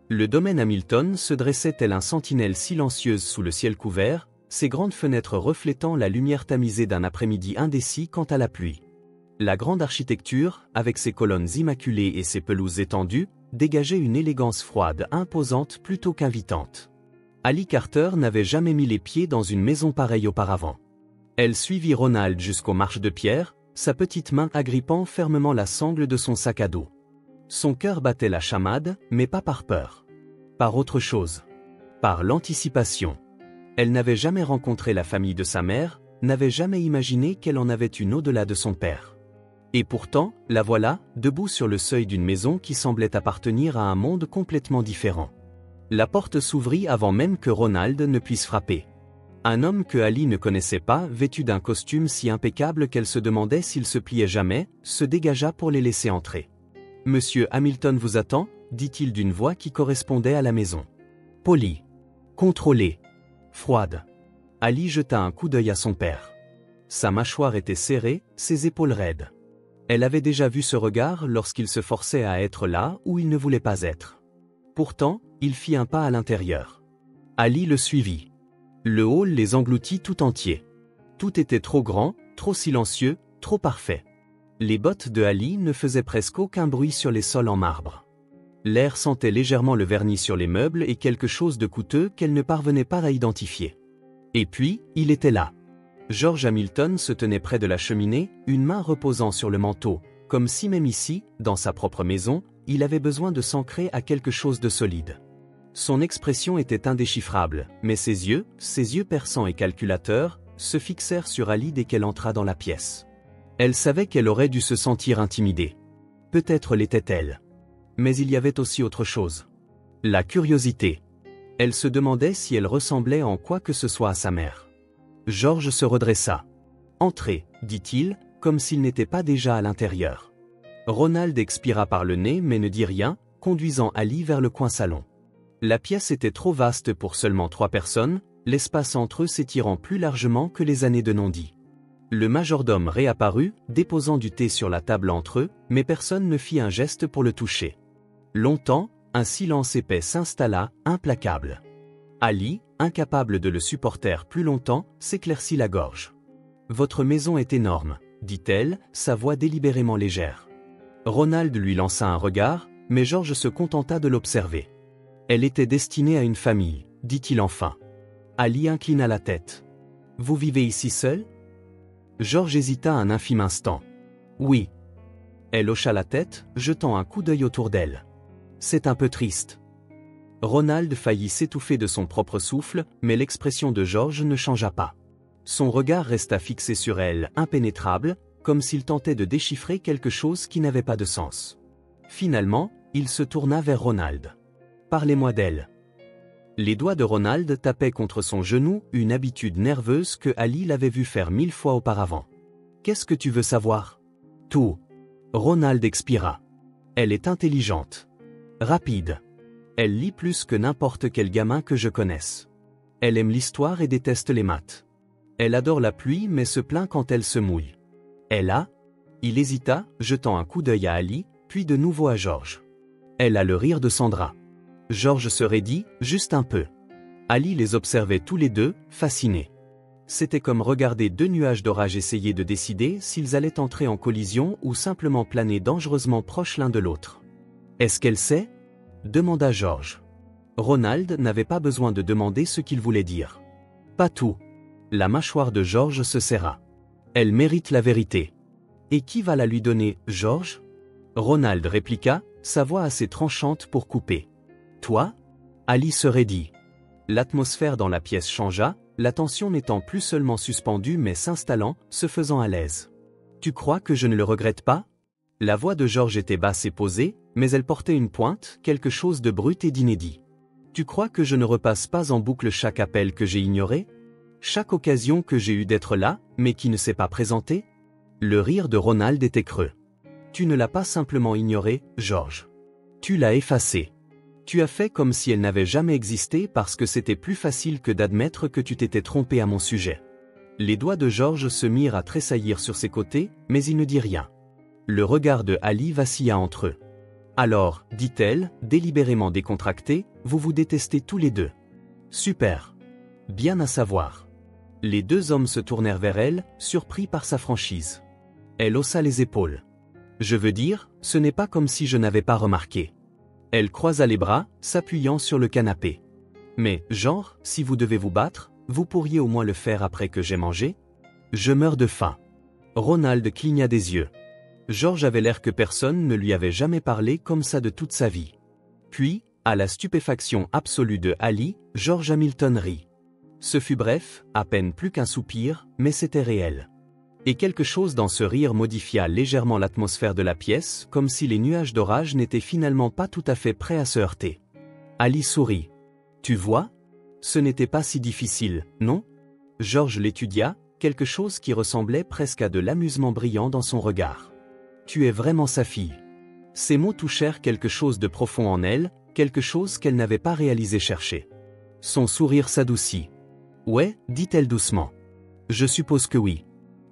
Le domaine Hamilton se dressait tel un sentinelle silencieuse sous le ciel couvert, ses grandes fenêtres reflétant la lumière tamisée d'un après-midi indécis quant à la pluie. La grande architecture, avec ses colonnes immaculées et ses pelouses étendues, dégageait une élégance froide imposante plutôt qu'invitante. Ali Carter n'avait jamais mis les pieds dans une maison pareille auparavant. Elle suivit Ronald jusqu'aux marches de pierre, sa petite main agrippant fermement la sangle de son sac à dos. Son cœur battait la chamade, mais pas par peur. Par autre chose. Par l'anticipation. Elle n'avait jamais rencontré la famille de sa mère, n'avait jamais imaginé qu'elle en avait une au-delà de son père. Et pourtant, la voilà, debout sur le seuil d'une maison qui semblait appartenir à un monde complètement différent. La porte s'ouvrit avant même que Ronald ne puisse frapper. Un homme que Ali ne connaissait pas, vêtu d'un costume si impeccable qu'elle se demandait s'il se pliait jamais, se dégagea pour les laisser entrer. « Monsieur Hamilton vous attend » dit-il d'une voix qui correspondait à la maison. Polie. Contrôlée. Froide. Ali jeta un coup d'œil à son père. Sa mâchoire était serrée, ses épaules raides. Elle avait déjà vu ce regard lorsqu'il se forçait à être là où il ne voulait pas être. Pourtant, il fit un pas à l'intérieur. Ali le suivit. Le hall les engloutit tout entier. Tout était trop grand, trop silencieux, trop parfait. Les bottes de Ali ne faisaient presque aucun bruit sur les sols en marbre. L'air sentait légèrement le vernis sur les meubles et quelque chose de coûteux qu'elle ne parvenait pas à identifier. Et puis, il était là. George Hamilton se tenait près de la cheminée, une main reposant sur le manteau, comme si même ici, dans sa propre maison, il avait besoin de s'ancrer à quelque chose de solide. Son expression était indéchiffrable, mais ses yeux perçants et calculateurs, se fixèrent sur Ali dès qu'elle entra dans la pièce. Elle savait qu'elle aurait dû se sentir intimidée. Peut-être l'était-elle. Mais il y avait aussi autre chose. La curiosité. Elle se demandait si elle ressemblait en quoi que ce soit à sa mère. George se redressa. « Entrez » dit-il, comme s'il n'était pas déjà à l'intérieur. Ronald expira par le nez mais ne dit rien, conduisant Ali vers le coin salon. La pièce était trop vaste pour seulement 3 personnes, l'espace entre eux s'étirant plus largement que les années de non-dit. Le majordome réapparut, déposant du thé sur la table entre eux, mais personne ne fit un geste pour le toucher. Longtemps, un silence épais s'installa, implacable. Ali, incapable de le supporter plus longtemps, s'éclaircit la gorge. « Votre maison est énorme, » dit-elle, sa voix délibérément légère. Ronald lui lança un regard, mais George se contenta de l'observer. « Elle était destinée à une famille, » dit-il enfin. Ali inclina la tête. « Vous vivez ici seul » George hésita un infime instant. « Oui. » Elle hocha la tête, jetant un coup d'œil autour d'elle. « C'est un peu triste. » Ronald faillit s'étouffer de son propre souffle, mais l'expression de George ne changea pas. Son regard resta fixé sur elle, impénétrable, comme s'il tentait de déchiffrer quelque chose qui n'avait pas de sens. Finalement, il se tourna vers Ronald. « Parlez-moi d'elle. » Les doigts de Ronald tapaient contre son genou, une habitude nerveuse que Ali l'avait vu faire 1000 fois auparavant. « Qu'est-ce que tu veux savoir ?»« Tout. » Ronald expira. « Elle est intelligente. Rapide. Elle lit plus que n'importe quel gamin que je connaisse. Elle aime l'histoire et déteste les maths. Elle adore la pluie mais se plaint quand elle se mouille. Elle a... » Il hésita, jetant un coup d'œil à Ali, puis de nouveau à George. « Elle a le rire de Sandra. » George se raidit, juste un peu. Ali les observait tous les deux, fascinés. C'était comme regarder 2 nuages d'orage essayer de décider s'ils allaient entrer en collision ou simplement planer dangereusement proches l'un de l'autre. « Est-ce qu'elle sait ?» demanda George. Ronald n'avait pas besoin de demander ce qu'il voulait dire. « Pas tout. » La mâchoire de George se serra. « Elle mérite la vérité. »« Et qui va la lui donner, George ?» Ronald répliqua, sa voix assez tranchante pour couper. « Toi ?» Ali se raidit. L'atmosphère dans la pièce changea, la tension n'étant plus seulement suspendue mais s'installant, se faisant à l'aise. « Tu crois que je ne le regrette pas ?» La voix de George était basse et posée, mais elle portait une pointe, quelque chose de brut et d'inédit. « Tu crois que je ne repasse pas en boucle chaque appel que j'ai ignoré ? Chaque occasion que j'ai eue d'être là, mais qui ne s'est pas présentée ?» Le rire de Ronald était creux. « Tu ne l'as pas simplement ignoré, George. Tu l'as effacé. Tu as fait comme si elle n'avait jamais existé parce que c'était plus facile que d'admettre que tu t'étais trompé à mon sujet. Les doigts de George se mirent à tressaillir sur ses côtés, mais il ne dit rien. Le regard de Ali vacilla entre eux. Alors, dit-elle, délibérément décontractée, vous vous détestez tous les deux. Super. Bien à savoir. Les deux hommes se tournèrent vers elle, surpris par sa franchise. Elle haussa les épaules. Je veux dire, ce n'est pas comme si je n'avais pas remarqué. Elle croisa les bras, s'appuyant sur le canapé. Mais, genre, si vous devez vous battre, vous pourriez au moins le faire après que j'ai mangé? Je meurs de faim. Ronald cligna des yeux. George avait l'air que personne ne lui avait jamais parlé comme ça de toute sa vie. Puis, à la stupéfaction absolue de Ali, George Hamilton rit. Ce fut bref, à peine plus qu'un soupir, mais c'était réel. Et quelque chose dans ce rire modifia légèrement l'atmosphère de la pièce, comme si les nuages d'orage n'étaient finalement pas tout à fait prêts à se heurter. Ali sourit. Tu vois? Ce n'était pas si difficile, non? George l'étudia, quelque chose qui ressemblait presque à de l'amusement brillant dans son regard. Tu es vraiment sa fille. Ces mots touchèrent quelque chose de profond en elle, quelque chose qu'elle n'avait pas réalisé chercher. Son sourire s'adoucit. Ouais, dit-elle doucement. Je suppose que oui.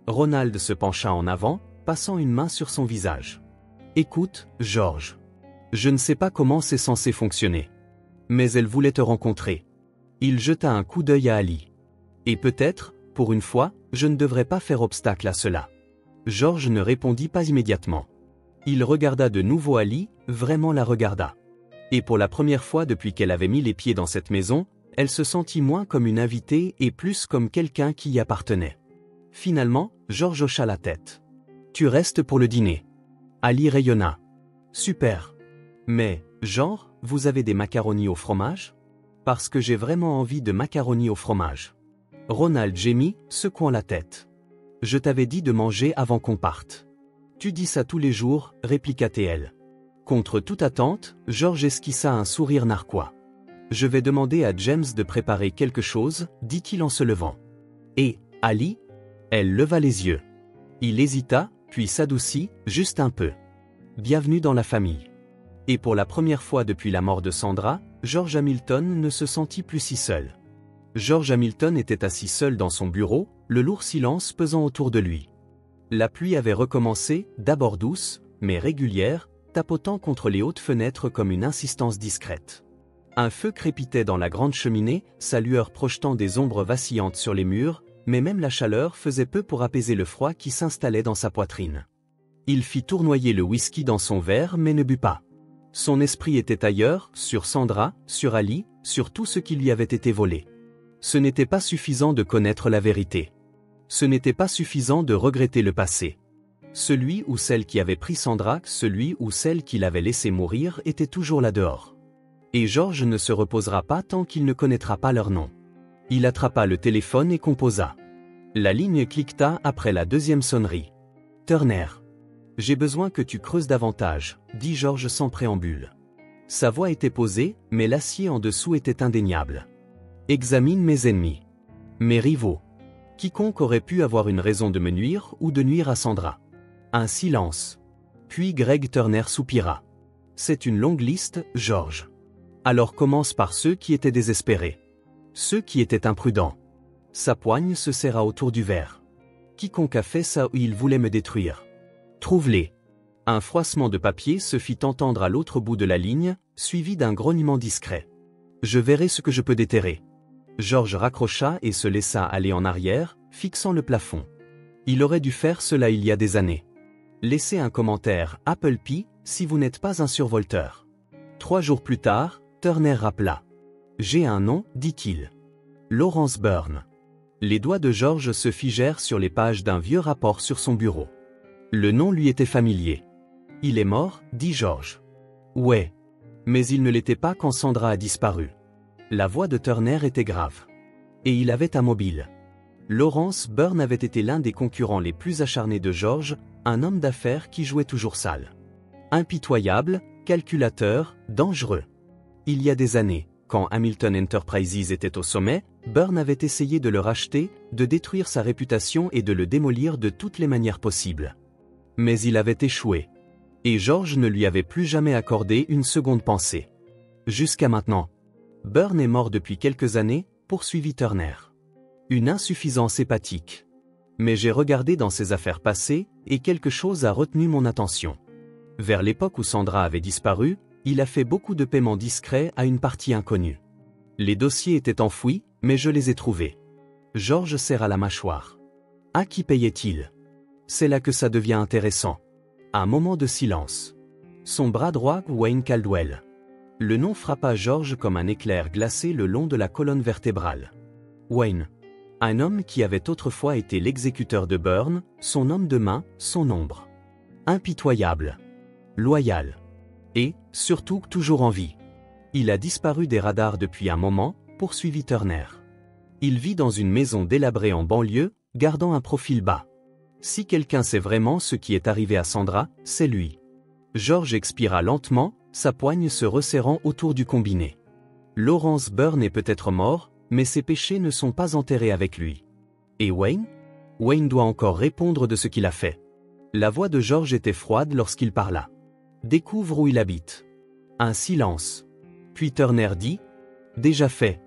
Ronald se pencha en avant, passant une main sur son visage. Écoute, George. Je ne sais pas comment c'est censé fonctionner. Mais elle voulait te rencontrer. Il jeta un coup d'œil à Ali. Et peut-être, pour une fois, je ne devrais pas faire obstacle à cela. George ne répondit pas immédiatement. Il regarda de nouveau Ali, vraiment la regarda. Et pour la première fois depuis qu'elle avait mis les pieds dans cette maison, elle se sentit moins comme une invitée et plus comme quelqu'un qui y appartenait. Finalement, George hocha la tête. Tu restes pour le dîner. Ali rayonna. Super. Mais, genre, vous avez des macaronis au fromage? Parce que j'ai vraiment envie de macaronis au fromage. Ronald gémit, secouant la tête. Je t'avais dit de manger avant qu'on parte. Tu dis ça tous les jours, répliqua-t-elle. Contre toute attente, George esquissa un sourire narquois. Je vais demander à James de préparer quelque chose, dit-il en se levant. Et, Ali? Elle leva les yeux. Il hésita, puis s'adoucit, juste un peu. Bienvenue dans la famille. Et pour la première fois depuis la mort de Sandra, George Hamilton ne se sentit plus si seul. George Hamilton était assis seul dans son bureau, le lourd silence pesant autour de lui. La pluie avait recommencé, d'abord douce, mais régulière, tapotant contre les hautes fenêtres comme une insistance discrète. Un feu crépitait dans la grande cheminée, sa lueur projetant des ombres vacillantes sur les murs, mais même la chaleur faisait peu pour apaiser le froid qui s'installait dans sa poitrine. Il fit tournoyer le whisky dans son verre mais ne but pas. Son esprit était ailleurs, sur Sandra, sur Ali, sur tout ce qui lui avait été volé. Ce n'était pas suffisant de connaître la vérité. Ce n'était pas suffisant de regretter le passé. Celui ou celle qui avait pris Sandra, celui ou celle qui l'avait laissé mourir était toujours là dehors. Et George ne se reposera pas tant qu'il ne connaîtra pas leur nom. Il attrapa le téléphone et composa. La ligne cliqueta après la deuxième sonnerie. Turner. J'ai besoin que tu creuses davantage, dit George sans préambule. Sa voix était posée, mais l'acier en dessous était indéniable. Examine mes ennemis. Mes rivaux. Quiconque aurait pu avoir une raison de me nuire ou de nuire à Sandra. Un silence. Puis Greg Turner soupira. C'est une longue liste, George. Alors commence par ceux qui étaient désespérés. Ceux qui étaient imprudents. Sa poigne se serra autour du verre. Quiconque a fait ça ou il voulait me détruire. Trouve-les. Un froissement de papier se fit entendre à l'autre bout de la ligne, suivi d'un grognement discret. Je verrai ce que je peux déterrer. George raccrocha et se laissa aller en arrière, fixant le plafond. Il aurait dû faire cela il y a des années. Laissez un commentaire Apple Pie si vous n'êtes pas un survolteur. 3 jours plus tard, Turner rappela. J'ai un nom, dit-il. Lawrence Byrne. Les doigts de George se figèrent sur les pages d'un vieux rapport sur son bureau. Le nom lui était familier. Il est mort, dit George. Ouais. Mais il ne l'était pas quand Sandra a disparu. La voix de Turner était grave. Et il avait un mobile. Lawrence Byrne avait été l'un des concurrents les plus acharnés de George, un homme d'affaires qui jouait toujours sale. Impitoyable, calculateur, dangereux. Il y a des années, quand Hamilton Enterprises était au sommet, Byrne avait essayé de le racheter, de détruire sa réputation et de le démolir de toutes les manières possibles. Mais il avait échoué. Et George ne lui avait plus jamais accordé une seconde pensée. Jusqu'à maintenant. Burn est mort depuis quelques années, poursuivit Turner. Une insuffisance hépatique. Mais j'ai regardé dans ses affaires passées, et quelque chose a retenu mon attention. Vers l'époque où Sandra avait disparu, il a fait beaucoup de paiements discrets à une partie inconnue. Les dossiers étaient enfouis, mais je les ai trouvés. George serra la mâchoire. À qui payait-il? C'est là que ça devient intéressant. Un moment de silence. Son bras droit, Wayne Caldwell. Le nom frappa George comme un éclair glacé le long de la colonne vertébrale. Wayne. Un homme qui avait autrefois été l'exécuteur de Burn, son homme de main, son ombre. Impitoyable. Loyal. Et, surtout, toujours en vie. Il a disparu des radars depuis un moment, poursuivit Turner. Il vit dans une maison délabrée en banlieue, gardant un profil bas. Si quelqu'un sait vraiment ce qui est arrivé à Sandra, c'est lui. George expira lentement, sa poigne se resserrant autour du combiné. Lawrence Burn est peut-être mort, mais ses péchés ne sont pas enterrés avec lui. Et Wayne? Wayne doit encore répondre de ce qu'il a fait. La voix de George était froide lorsqu'il parla. Découvre où il habite. Un silence. Puis Turner dit, déjà fait.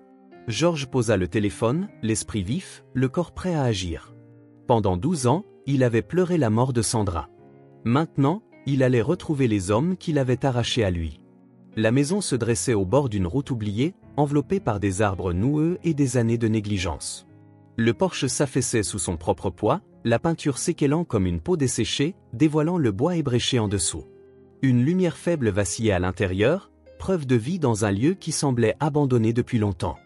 George posa le téléphone, l'esprit vif, le corps prêt à agir. Pendant 12 ans, il avait pleuré la mort de Sandra. Maintenant, il allait retrouver les hommes qui l'avaient arraché à lui. La maison se dressait au bord d'une route oubliée, enveloppée par des arbres noueux et des années de négligence. Le porche s'affaissait sous son propre poids, la peinture s'équelant comme une peau desséchée, dévoilant le bois ébréché en dessous. Une lumière faible vacillait à l'intérieur, preuve de vie dans un lieu qui semblait abandonné depuis longtemps.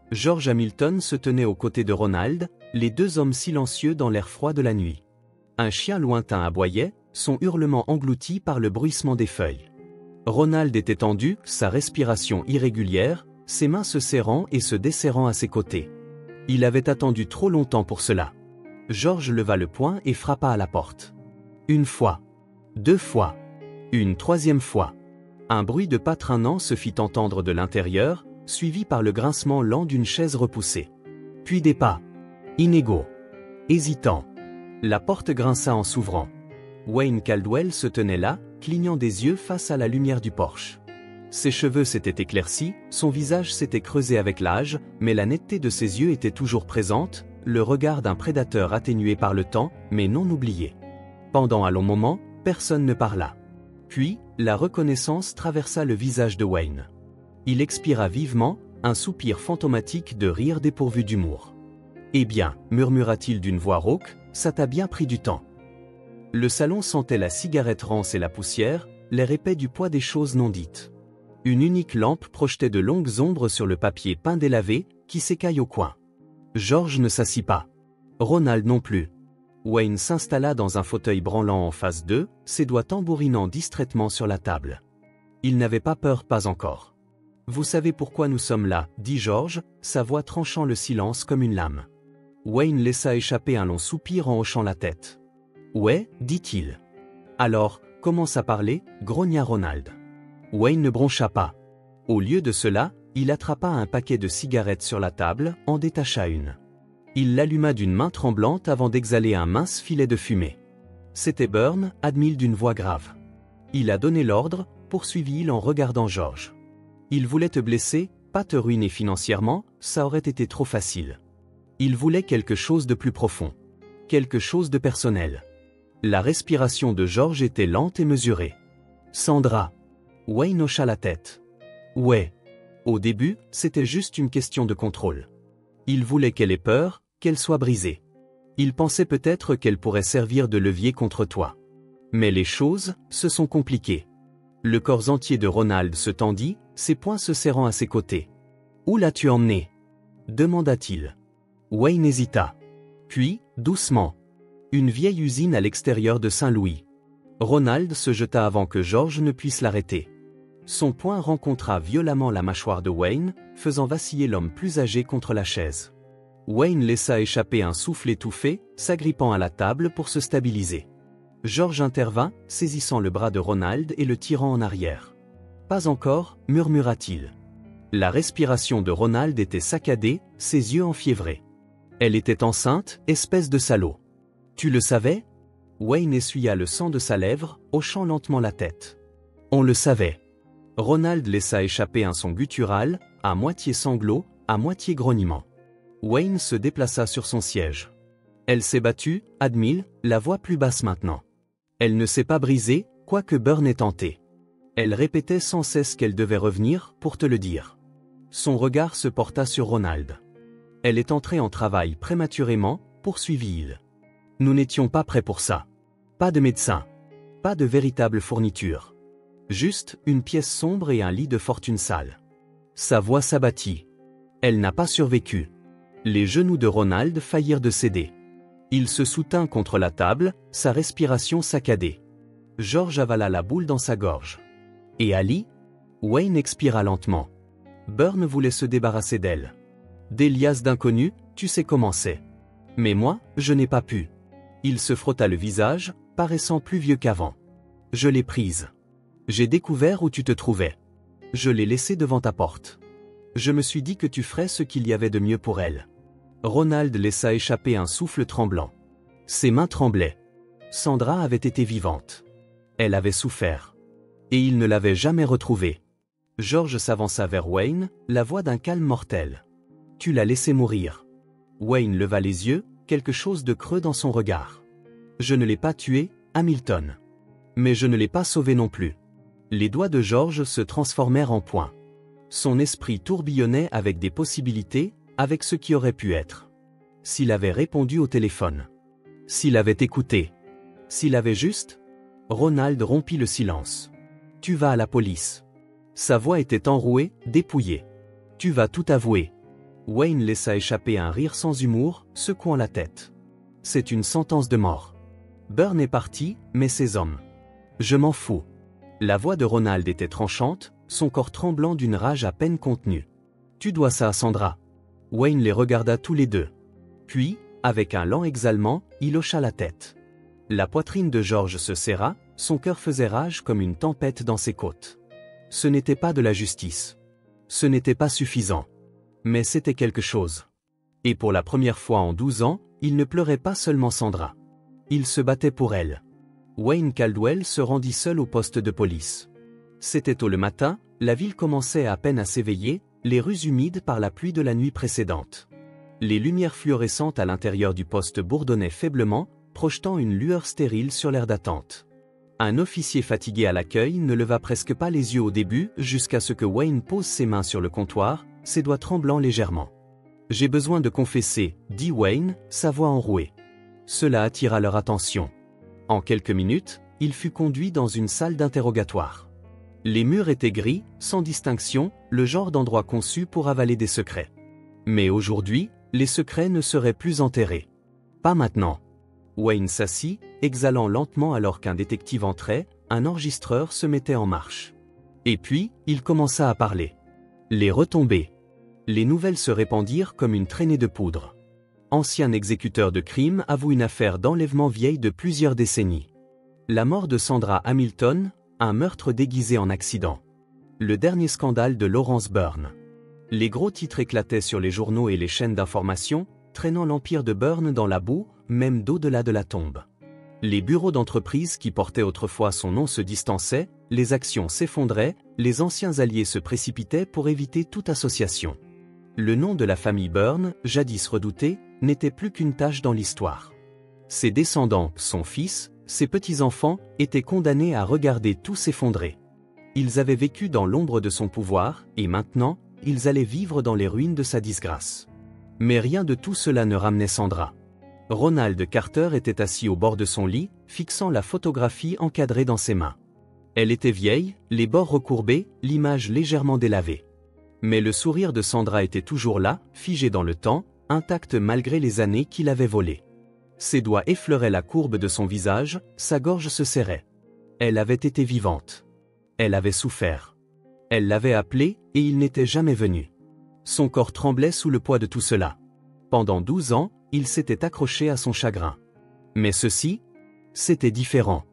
George Hamilton se tenait aux côtés de Ronald, les deux hommes silencieux dans l'air froid de la nuit. Un chien lointain aboyait, son hurlement englouti par le bruissement des feuilles. Ronald était tendu, sa respiration irrégulière, ses mains se serrant et se desserrant à ses côtés. Il avait attendu trop longtemps pour cela. George leva le poing et frappa à la porte. Une fois. 2 fois. Une 3e fois. Un bruit de pas traînant se fit entendre de l'intérieur, suivi par le grincement lent d'une chaise repoussée. Puis des pas. Inégaux. Hésitants. La porte grinça en s'ouvrant. Wayne Caldwell se tenait là, clignant des yeux face à la lumière du porche. Ses cheveux s'étaient éclaircis, son visage s'était creusé avec l'âge, mais la netteté de ses yeux était toujours présente, le regard d'un prédateur atténué par le temps, mais non oublié. Pendant un long moment, personne ne parla. Puis, la reconnaissance traversa le visage de Wayne. Il expira vivement, un soupir fantomatique de rire dépourvu d'humour. « Eh bien, murmura-t-il d'une voix rauque, ça t'a bien pris du temps. » Le salon sentait la cigarette rance et la poussière, l'air épais du poids des choses non dites. Une unique lampe projetait de longues ombres sur le papier peint délavé, qui s'écaille au coin. George ne s'assit pas. Ronald non plus. Wayne s'installa dans un fauteuil branlant en face d'eux, ses doigts tambourinant distraitement sur la table. Il n'avait pas peur, pas encore. « Vous savez pourquoi nous sommes là, » dit George, sa voix tranchant le silence comme une lame. Wayne laissa échapper un long soupir en hochant la tête. « Ouais, » dit-il. « Alors, commence à parler, » grogna Ronald. Wayne ne broncha pas. Au lieu de cela, il attrapa un paquet de cigarettes sur la table, en détacha une. Il l'alluma d'une main tremblante avant d'exhaler un mince filet de fumée. C'était Burn, admit-il d'une voix grave. Il a donné l'ordre, poursuivit-il en regardant George. Il voulait te blesser, pas te ruiner financièrement, ça aurait été trop facile. Il voulait quelque chose de plus profond. Quelque chose de personnel. La respiration de George était lente et mesurée. Sandra. Wayne hocha la tête. Ouais. Au début, c'était juste une question de contrôle. Il voulait qu'elle ait peur, qu'elle soit brisée. Il pensait peut-être qu'elle pourrait servir de levier contre toi. Mais les choses se sont compliquées. Le corps entier de Ronald se tendit, ses poings se serrant à ses côtés. « Où l'as-tu emmené » demanda-t-il. Wayne hésita. Puis, doucement. Une vieille usine à l'extérieur de Saint-Louis. Ronald se jeta avant que George ne puisse l'arrêter. Son poing rencontra violemment la mâchoire de Wayne, faisant vaciller l'homme plus âgé contre la chaise. Wayne laissa échapper un souffle étouffé, s'agrippant à la table pour se stabiliser. George intervint, saisissant le bras de Ronald et le tirant en arrière. « Pas encore » murmura-t-il. La respiration de Ronald était saccadée, ses yeux enfiévrés. Elle était enceinte, espèce de salaud. « Tu le savais » Wayne essuya le sang de sa lèvre, hochant lentement la tête. « On le savait. » Ronald laissa échapper un son guttural, à moitié sanglot, à moitié grognement. Wayne se déplaça sur son siège. Elle s'est battue, admit-il, la voix plus basse maintenant. Elle ne s'est pas brisée, quoique Burn ait tenté. Elle répétait sans cesse qu'elle devait revenir, pour te le dire. Son regard se porta sur Ronald. Elle est entrée en travail prématurément, poursuivit-il. Nous n'étions pas prêts pour ça. Pas de médecin. Pas de véritable fourniture. Juste une pièce sombre et un lit de fortune sale. Sa voix s'abattit. Elle n'a pas survécu. Les genoux de Ronald faillirent de céder. Il se soutint contre la table, sa respiration saccadée. George avala la boule dans sa gorge. Et Ali? Wayne expira lentement. Burn voulait se débarrasser d'elle. Des liasses d'inconnus, tu sais comment c'est. Mais moi, je n'ai pas pu. Il se frotta le visage, paraissant plus vieux qu'avant. Je l'ai prise. J'ai découvert où tu te trouvais. Je l'ai laissée devant ta porte. Je me suis dit que tu ferais ce qu'il y avait de mieux pour elle. Ronald laissa échapper un souffle tremblant. Ses mains tremblaient. Sandra avait été vivante. Elle avait souffert. Et il ne l'avait jamais retrouvée. George s'avança vers Wayne, la voix d'un calme mortel. Tu l'as laissée mourir. Wayne leva les yeux, quelque chose de creux dans son regard. Je ne l'ai pas tuée, Hamilton. Mais je ne l'ai pas sauvée non plus. Les doigts de George se transformèrent en poings. Son esprit tourbillonnait avec des possibilités, avec ce qui aurait pu être. S'il avait répondu au téléphone. S'il avait écouté. S'il avait juste. Ronald rompit le silence. Tu vas à la police. Sa voix était enrouée, dépouillée. Tu vas tout avouer. Wayne laissa échapper un rire sans humour, secouant la tête. C'est une sentence de mort. Burn est parti, mais ses hommes. Je m'en fous. La voix de Ronald était tranchante, son corps tremblant d'une rage à peine contenue. Tu dois ça à Sandra. Wayne les regarda tous les deux. Puis, avec un lent exhalement, il hocha la tête. La poitrine de George se serra, son cœur faisait rage comme une tempête dans ses côtes. Ce n'était pas de la justice. Ce n'était pas suffisant. Mais c'était quelque chose. Et pour la première fois en 12 ans, il ne pleurait pas seulement Sandra. Il se battait pour elle. Wayne Caldwell se rendit seul au poste de police. C'était tôt le matin, la ville commençait à peine à s'éveiller, les rues humides par la pluie de la nuit précédente. Les lumières fluorescentes à l'intérieur du poste bourdonnaient faiblement, projetant une lueur stérile sur l'air d'attente. Un officier fatigué à l'accueil ne leva presque pas les yeux au début, jusqu'à ce que Wayne pose ses mains sur le comptoir, ses doigts tremblant légèrement. « J'ai besoin de confesser, » dit Wayne, sa voix enrouée. Cela attira leur attention. En quelques minutes, il fut conduit dans une salle d'interrogatoire. Les murs étaient gris, sans distinction, le genre d'endroit conçu pour avaler des secrets. Mais aujourd'hui, les secrets ne seraient plus enterrés. Pas maintenant. Wayne s'assit, exhalant lentement alors qu'un détective entrait, un enregistreur se mettait en marche. Et puis, il commença à parler. Les retombées. Les nouvelles se répandirent comme une traînée de poudre. Ancien exécuteur de crime avoue une affaire d'enlèvement vieille de plusieurs décennies. La mort de Sandra Hamilton, un meurtre déguisé en accident. Le dernier scandale de Lawrence Burn. Les gros titres éclataient sur les journaux et les chaînes d'information, traînant l'empire de Burn dans la boue, même d'au-delà de la tombe. Les bureaux d'entreprise qui portaient autrefois son nom se distançaient, les actions s'effondraient, les anciens alliés se précipitaient pour éviter toute association. Le nom de la famille Burn, jadis redouté, n'était plus qu'une tache dans l'histoire. Ses descendants, son fils, ses petits-enfants, étaient condamnés à regarder tout s'effondrer. Ils avaient vécu dans l'ombre de son pouvoir, et maintenant, ils allaient vivre dans les ruines de sa disgrâce. Mais rien de tout cela ne ramenait Sandra. Ronald Carter était assis au bord de son lit, fixant la photographie encadrée dans ses mains. Elle était vieille, les bords recourbés, l'image légèrement délavée. Mais le sourire de Sandra était toujours là, figé dans le temps, intact malgré les années qu'il avait volées. Ses doigts effleuraient la courbe de son visage, sa gorge se serrait. Elle avait été vivante. Elle avait souffert. Elle l'avait appelé, et il n'était jamais venu. Son corps tremblait sous le poids de tout cela. Pendant 12 ans, il s'était accroché à son chagrin. Mais ceci, c'était différent.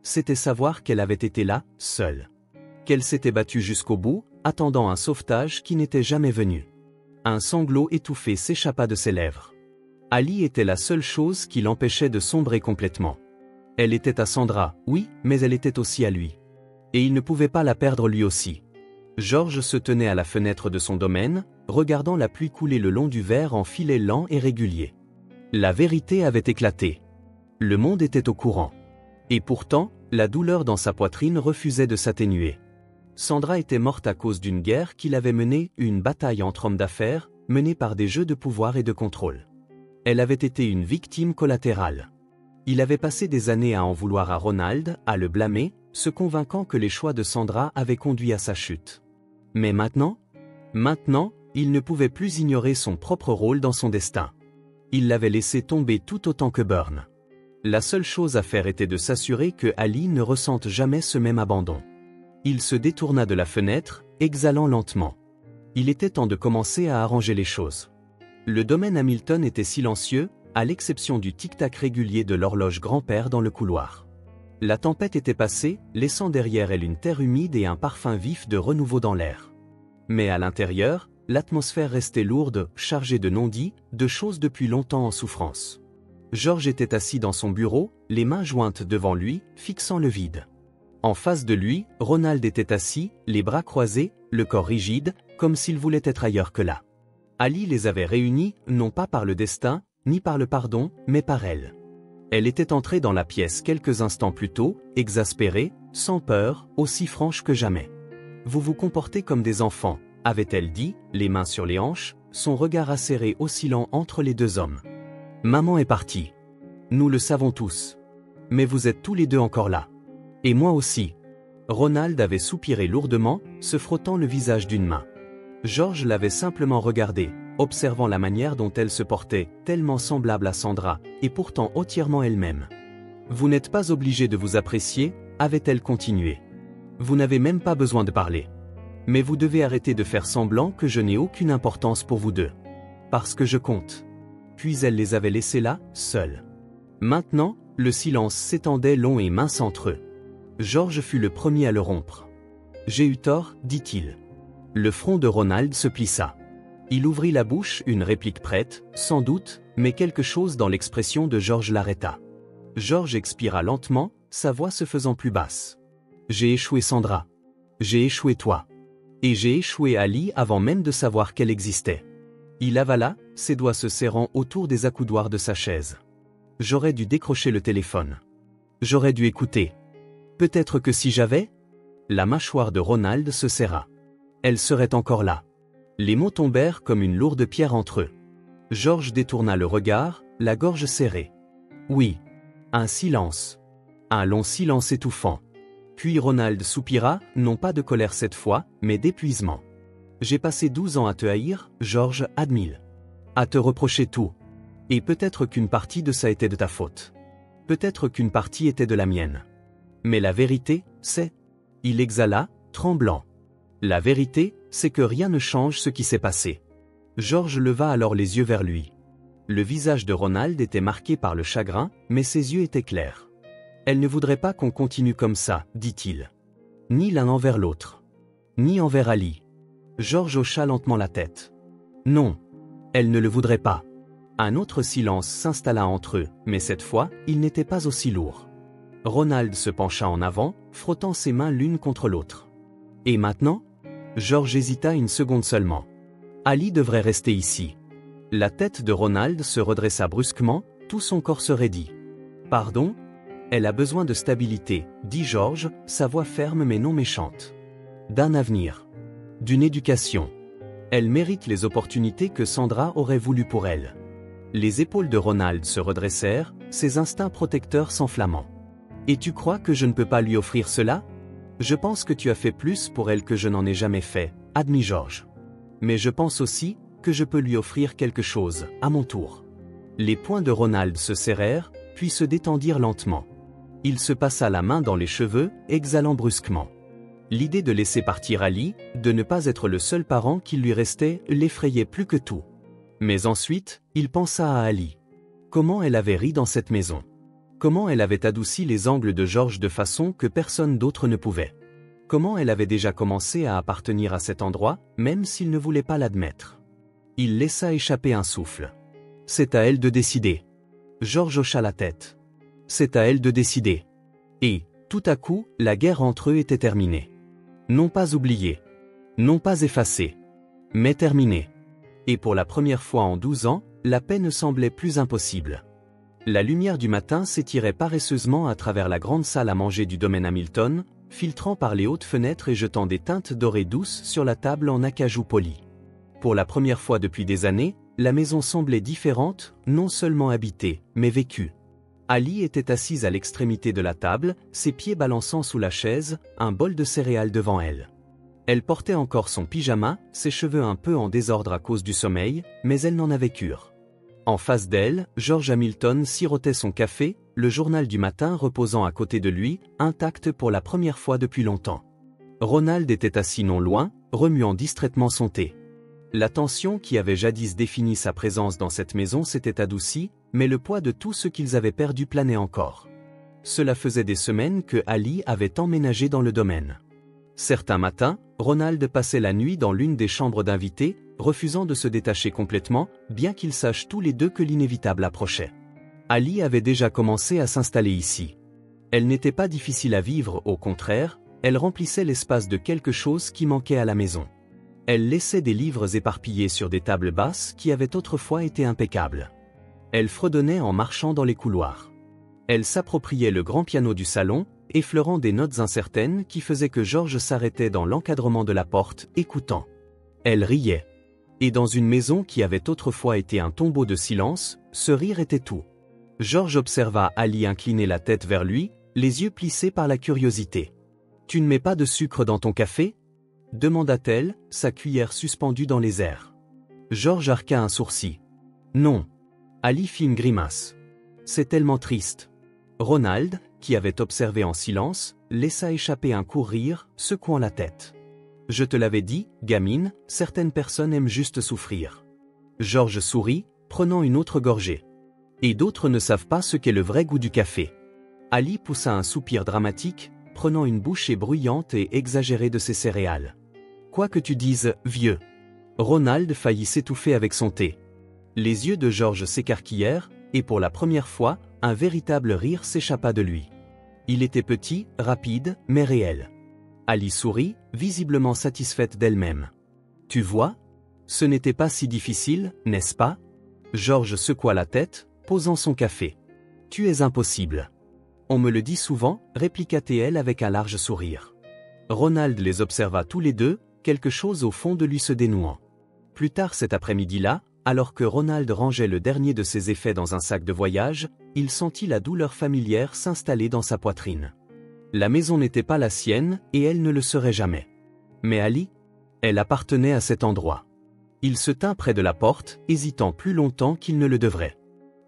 C'était savoir qu'elle avait été là, seule. Qu'elle s'était battue jusqu'au bout, attendant un sauvetage qui n'était jamais venu. Un sanglot étouffé s'échappa de ses lèvres. Ali était la seule chose qui l'empêchait de sombrer complètement. Elle était à Sandra, oui, mais elle était aussi à lui. Et il ne pouvait pas la perdre lui aussi. Georges se tenait à la fenêtre de son domaine, regardant la pluie couler le long du verre en filets lents et réguliers. La vérité avait éclaté. Le monde était au courant. Et pourtant, la douleur dans sa poitrine refusait de s'atténuer. Sandra était morte à cause d'une guerre qu'il avait menée, une bataille entre hommes d'affaires, menée par des jeux de pouvoir et de contrôle. Elle avait été une victime collatérale. Il avait passé des années à en vouloir à Ronald, à le blâmer, se convainquant que les choix de Sandra avaient conduit à sa chute. Mais maintenant, il ne pouvait plus ignorer son propre rôle dans son destin. Il l'avait laissé tomber tout autant que Burn. La seule chose à faire était de s'assurer que Ali ne ressente jamais ce même abandon. Il se détourna de la fenêtre, exhalant lentement. Il était temps de commencer à arranger les choses. Le domaine Hamilton était silencieux, à l'exception du tic-tac régulier de l'horloge grand-père dans le couloir. La tempête était passée, laissant derrière elle une terre humide et un parfum vif de renouveau dans l'air. Mais à l'intérieur, l'atmosphère restait lourde, chargée de non-dits, de choses depuis longtemps en souffrance. Georges était assis dans son bureau, les mains jointes devant lui, fixant le vide. En face de lui, Ronald était assis, les bras croisés, le corps rigide, comme s'il voulait être ailleurs que là. Ali les avait réunis, non pas par le destin, ni par le pardon, mais par elle. Elle était entrée dans la pièce quelques instants plus tôt, exaspérée, sans peur, aussi franche que jamais. « Vous vous comportez comme des enfants », avait-elle dit, les mains sur les hanches, son regard acéré oscillant entre les deux hommes. « Maman est partie. Nous le savons tous. Mais vous êtes tous les deux encore là. Et moi aussi. » Ronald avait soupiré lourdement, se frottant le visage d'une main. Georges l'avait simplement regardée, observant la manière dont elle se portait, tellement semblable à Sandra, et pourtant entièrement elle-même. « Vous n'êtes pas obligé de vous apprécier, » avait-elle continué. « Vous n'avez même pas besoin de parler. Mais vous devez arrêter de faire semblant que je n'ai aucune importance pour vous deux. Parce que je compte. » Puis elle les avait laissés là, seuls. Maintenant, le silence s'étendait long et mince entre eux. Georges fut le premier à le rompre. « J'ai eu tort, dit-il. » Le front de Ronald se plissa. Il ouvrit la bouche, une réplique prête, sans doute, mais quelque chose dans l'expression de Georges l'arrêta. Georges expira lentement, sa voix se faisant plus basse. « J'ai échoué Sandra. J'ai échoué toi. Et j'ai échoué Ali avant même de savoir qu'elle existait. » Il avala, ses doigts se serrant autour des accoudoirs de sa chaise. « J'aurais dû décrocher le téléphone. J'aurais dû écouter. Peut-être que si j'avais... » La mâchoire de Ronald se serra. Elle serait encore là. Les mots tombèrent comme une lourde pierre entre eux. Georges détourna le regard, la gorge serrée. Oui. Un silence. Un long silence étouffant. Puis Ronald soupira, non pas de colère cette fois, mais d'épuisement. J'ai passé 12 ans à te haïr, Georges, admile. À te reprocher tout. Et peut-être qu'une partie de ça était de ta faute. Peut-être qu'une partie était de la mienne. Mais la vérité, c'est... Il exhala, tremblant. La vérité, c'est que rien ne change ce qui s'est passé. Georges leva alors les yeux vers lui. Le visage de Ronald était marqué par le chagrin, mais ses yeux étaient clairs. Elle ne voudrait pas qu'on continue comme ça, dit-il. Ni l'un envers l'autre. Ni envers Ali. Georges hocha lentement la tête. Non. Elle ne le voudrait pas. Un autre silence s'installa entre eux, mais cette fois, il n'était pas aussi lourd. Ronald se pencha en avant, frottant ses mains l'une contre l'autre. Et maintenant ? Georges hésita une seconde seulement. Ali devrait rester ici. La tête de Ronald se redressa brusquement, tout son corps se raidit. Pardon ? Elle a besoin de stabilité, dit Georges, sa voix ferme mais non méchante. D'un avenir. D'une éducation. Elle mérite les opportunités que Sandra aurait voulu pour elle. Les épaules de Ronald se redressèrent, ses instincts protecteurs s'enflammant. Et tu crois que je ne peux pas lui offrir cela ? Je pense que tu as fait plus pour elle que je n'en ai jamais fait, admit Georges. Mais je pense aussi que je peux lui offrir quelque chose, à mon tour. Les poings de Ronald se serrèrent, puis se détendirent lentement. Il se passa la main dans les cheveux, exhalant brusquement. L'idée de laisser partir Ali, de ne pas être le seul parent qui lui restait, l'effrayait plus que tout. Mais ensuite, il pensa à Ali. Comment elle avait ri dans cette maison. Comment elle avait adouci les angles de Georges de façon que personne d'autre ne pouvait. Comment elle avait déjà commencé à appartenir à cet endroit, même s'il ne voulait pas l'admettre. Il laissa échapper un souffle. C'est à elle de décider. Georges hocha la tête. C'est à elle de décider. Et, tout à coup, la guerre entre eux était terminée. Non pas oubliée. Non pas effacée, mais terminée. Et pour la première fois en 12 ans, la paix ne semblait plus impossible. La lumière du matin s'étirait paresseusement à travers la grande salle à manger du domaine Hamilton, filtrant par les hautes fenêtres et jetant des teintes dorées douces sur la table en acajou poli. Pour la première fois depuis des années, la maison semblait différente, non seulement habitée, mais vécue. Ali était assise à l'extrémité de la table, ses pieds balançant sous la chaise, un bol de céréales devant elle. Elle portait encore son pyjama, ses cheveux un peu en désordre à cause du sommeil, mais elle n'en avait cure. En face d'elle, George Hamilton sirotait son café, le journal du matin reposant à côté de lui, intact pour la première fois depuis longtemps. Ronald était assis non loin, remuant distraitement son thé. La tension qui avait jadis défini sa présence dans cette maison s'était adoucie, mais le poids de tout ce qu'ils avaient perdu planait encore. Cela faisait des semaines que Ali avait emménagé dans le domaine. Certains matins, Ronald passait la nuit dans l'une des chambres d'invités, refusant de se détacher complètement, bien qu'ils sachent tous les deux que l'inévitable approchait. Ali avait déjà commencé à s'installer ici. Elle n'était pas difficile à vivre, au contraire, elle remplissait l'espace de quelque chose qui manquait à la maison. Elle laissait des livres éparpillés sur des tables basses qui avaient autrefois été impeccables. Elle fredonnait en marchant dans les couloirs. Elle s'appropriait le grand piano du salon, effleurant des notes incertaines qui faisaient que George s'arrêtait dans l'encadrement de la porte, écoutant. Elle riait. Et dans une maison qui avait autrefois été un tombeau de silence, ce rire était tout. George observa Ali incliner la tête vers lui, les yeux plissés par la curiosité. « Tu ne mets pas de sucre dans ton café ?» demanda-t-elle, sa cuillère suspendue dans les airs. George arqua un sourcil. « Non. » Ali fit une grimace. « C'est tellement triste. » Ronald, qui avait observé en silence, laissa échapper un court rire, secouant la tête. « Je te l'avais dit, gamine, certaines personnes aiment juste souffrir. » George sourit, prenant une autre gorgée. « Et d'autres ne savent pas ce qu'est le vrai goût du café. » Ali poussa un soupir dramatique, prenant une bouchée bruyante et exagérée de ses céréales. « Quoi que tu dises, vieux. » Ronald faillit s'étouffer avec son thé. Les yeux de George s'écarquillèrent, et pour la première fois, un véritable rire s'échappa de lui. Il était petit, rapide, mais réel. Ali sourit, visiblement satisfaite d'elle-même. « Tu vois ? Ce n'était pas si difficile, n'est-ce pas ?» George secoua la tête, posant son café. « Tu es impossible. » « On me le dit souvent, répliqua-t-elle avec un large sourire. Ronald les observa tous les deux, quelque chose au fond de lui se dénouant. Plus tard cet après-midi-là, alors que Ronald rangeait le dernier de ses effets dans un sac de voyage, il sentit la douleur familière s'installer dans sa poitrine. La maison n'était pas la sienne, et elle ne le serait jamais. Mais Ali ? Elle appartenait à cet endroit. Il se tint près de la porte, hésitant plus longtemps qu'il ne le devrait.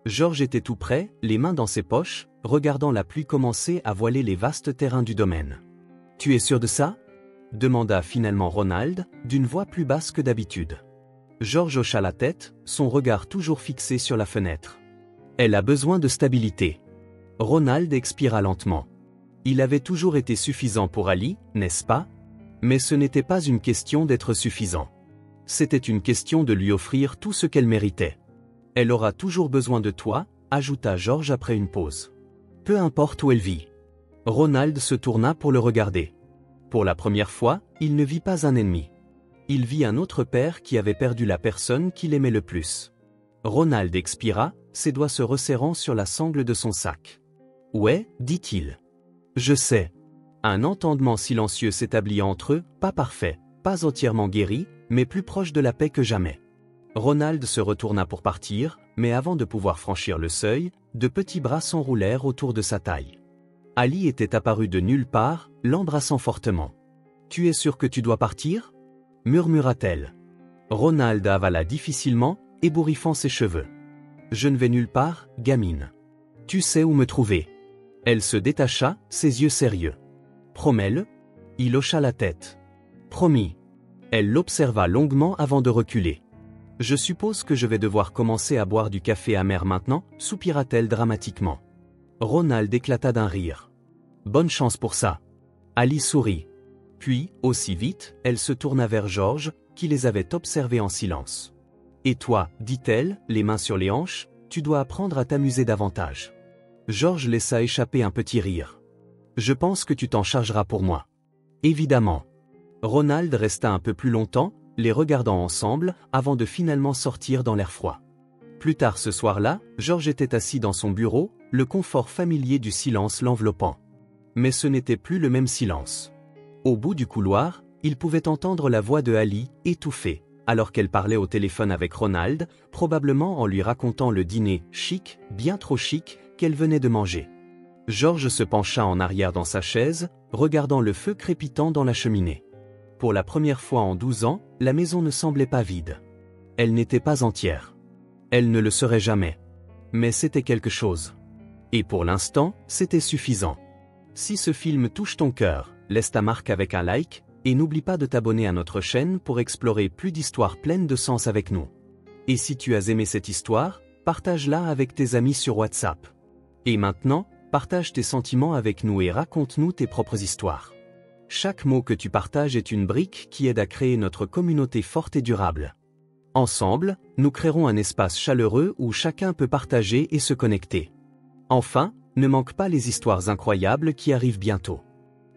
George était tout près, les mains dans ses poches, regardant la pluie commencer à voiler les vastes terrains du domaine. « Tu es sûr de ça ?» demanda finalement Ronald, d'une voix plus basse que d'habitude. George hocha la tête, son regard toujours fixé sur la fenêtre. « Elle a besoin de stabilité. » Ronald expira lentement. Il avait toujours été suffisant pour Ali, n'est-ce pas? Mais ce n'était pas une question d'être suffisant. C'était une question de lui offrir tout ce qu'elle méritait. « Elle aura toujours besoin de toi, » ajouta George après une pause. Peu importe où elle vit. Ronald se tourna pour le regarder. Pour la première fois, il ne vit pas un ennemi. Il vit un autre père qui avait perdu la personne qu'il aimait le plus. Ronald expira, ses doigts se resserrant sur la sangle de son sac. « Ouais, dit-il. Je sais. » Un entendement silencieux s'établit entre eux, pas parfait, pas entièrement guéri, mais plus proche de la paix que jamais. Ronald se retourna pour partir, mais avant de pouvoir franchir le seuil, de petits bras s'enroulèrent autour de sa taille. Ali était apparu de nulle part, l'embrassant fortement. « Tu es sûr que tu dois partir ?» murmura-t-elle. Ronald avala difficilement, ébouriffant ses cheveux. « Je ne vais nulle part, gamine. Tu sais où me trouver. » Elle se détacha, ses yeux sérieux. « Promets-le ?» Il hocha la tête. « Promis. » Elle l'observa longuement avant de reculer. « Je suppose que je vais devoir commencer à boire du café amer maintenant, soupira-t-elle dramatiquement. Ronald éclata d'un rire. « Bonne chance pour ça. » Ali sourit. Puis, aussi vite, elle se tourna vers George, qui les avait observés en silence. « Et toi, dit-elle, les mains sur les hanches, tu dois apprendre à t'amuser davantage. » George laissa échapper un petit rire. « Je pense que tu t'en chargeras pour moi. » Évidemment. Ronald resta un peu plus longtemps, les regardant ensemble, avant de finalement sortir dans l'air froid. Plus tard ce soir-là, George était assis dans son bureau, le confort familier du silence l'enveloppant. Mais ce n'était plus le même silence. Au bout du couloir, il pouvait entendre la voix de Ali, étouffée, alors qu'elle parlait au téléphone avec Ronald, probablement en lui racontant le dîner chic, bien trop chic, qu'elle venait de manger. George se pencha en arrière dans sa chaise, regardant le feu crépitant dans la cheminée. Pour la première fois en 12 ans, la maison ne semblait pas vide. Elle n'était pas entière. Elle ne le serait jamais. Mais c'était quelque chose. Et pour l'instant, c'était suffisant. Si ce film touche ton cœur, laisse ta marque avec un like, et n'oublie pas de t'abonner à notre chaîne pour explorer plus d'histoires pleines de sens avec nous. Et si tu as aimé cette histoire, partage-la avec tes amis sur WhatsApp. Et maintenant, partage tes sentiments avec nous et raconte-nous tes propres histoires. Chaque mot que tu partages est une brique qui aide à créer notre communauté forte et durable. Ensemble, nous créerons un espace chaleureux où chacun peut partager et se connecter. Enfin, ne manque pas les histoires incroyables qui arrivent bientôt.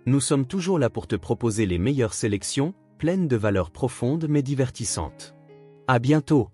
Nous sommes toujours là pour te proposer les meilleures sélections, pleines de valeurs profondes mais divertissantes. À bientôt!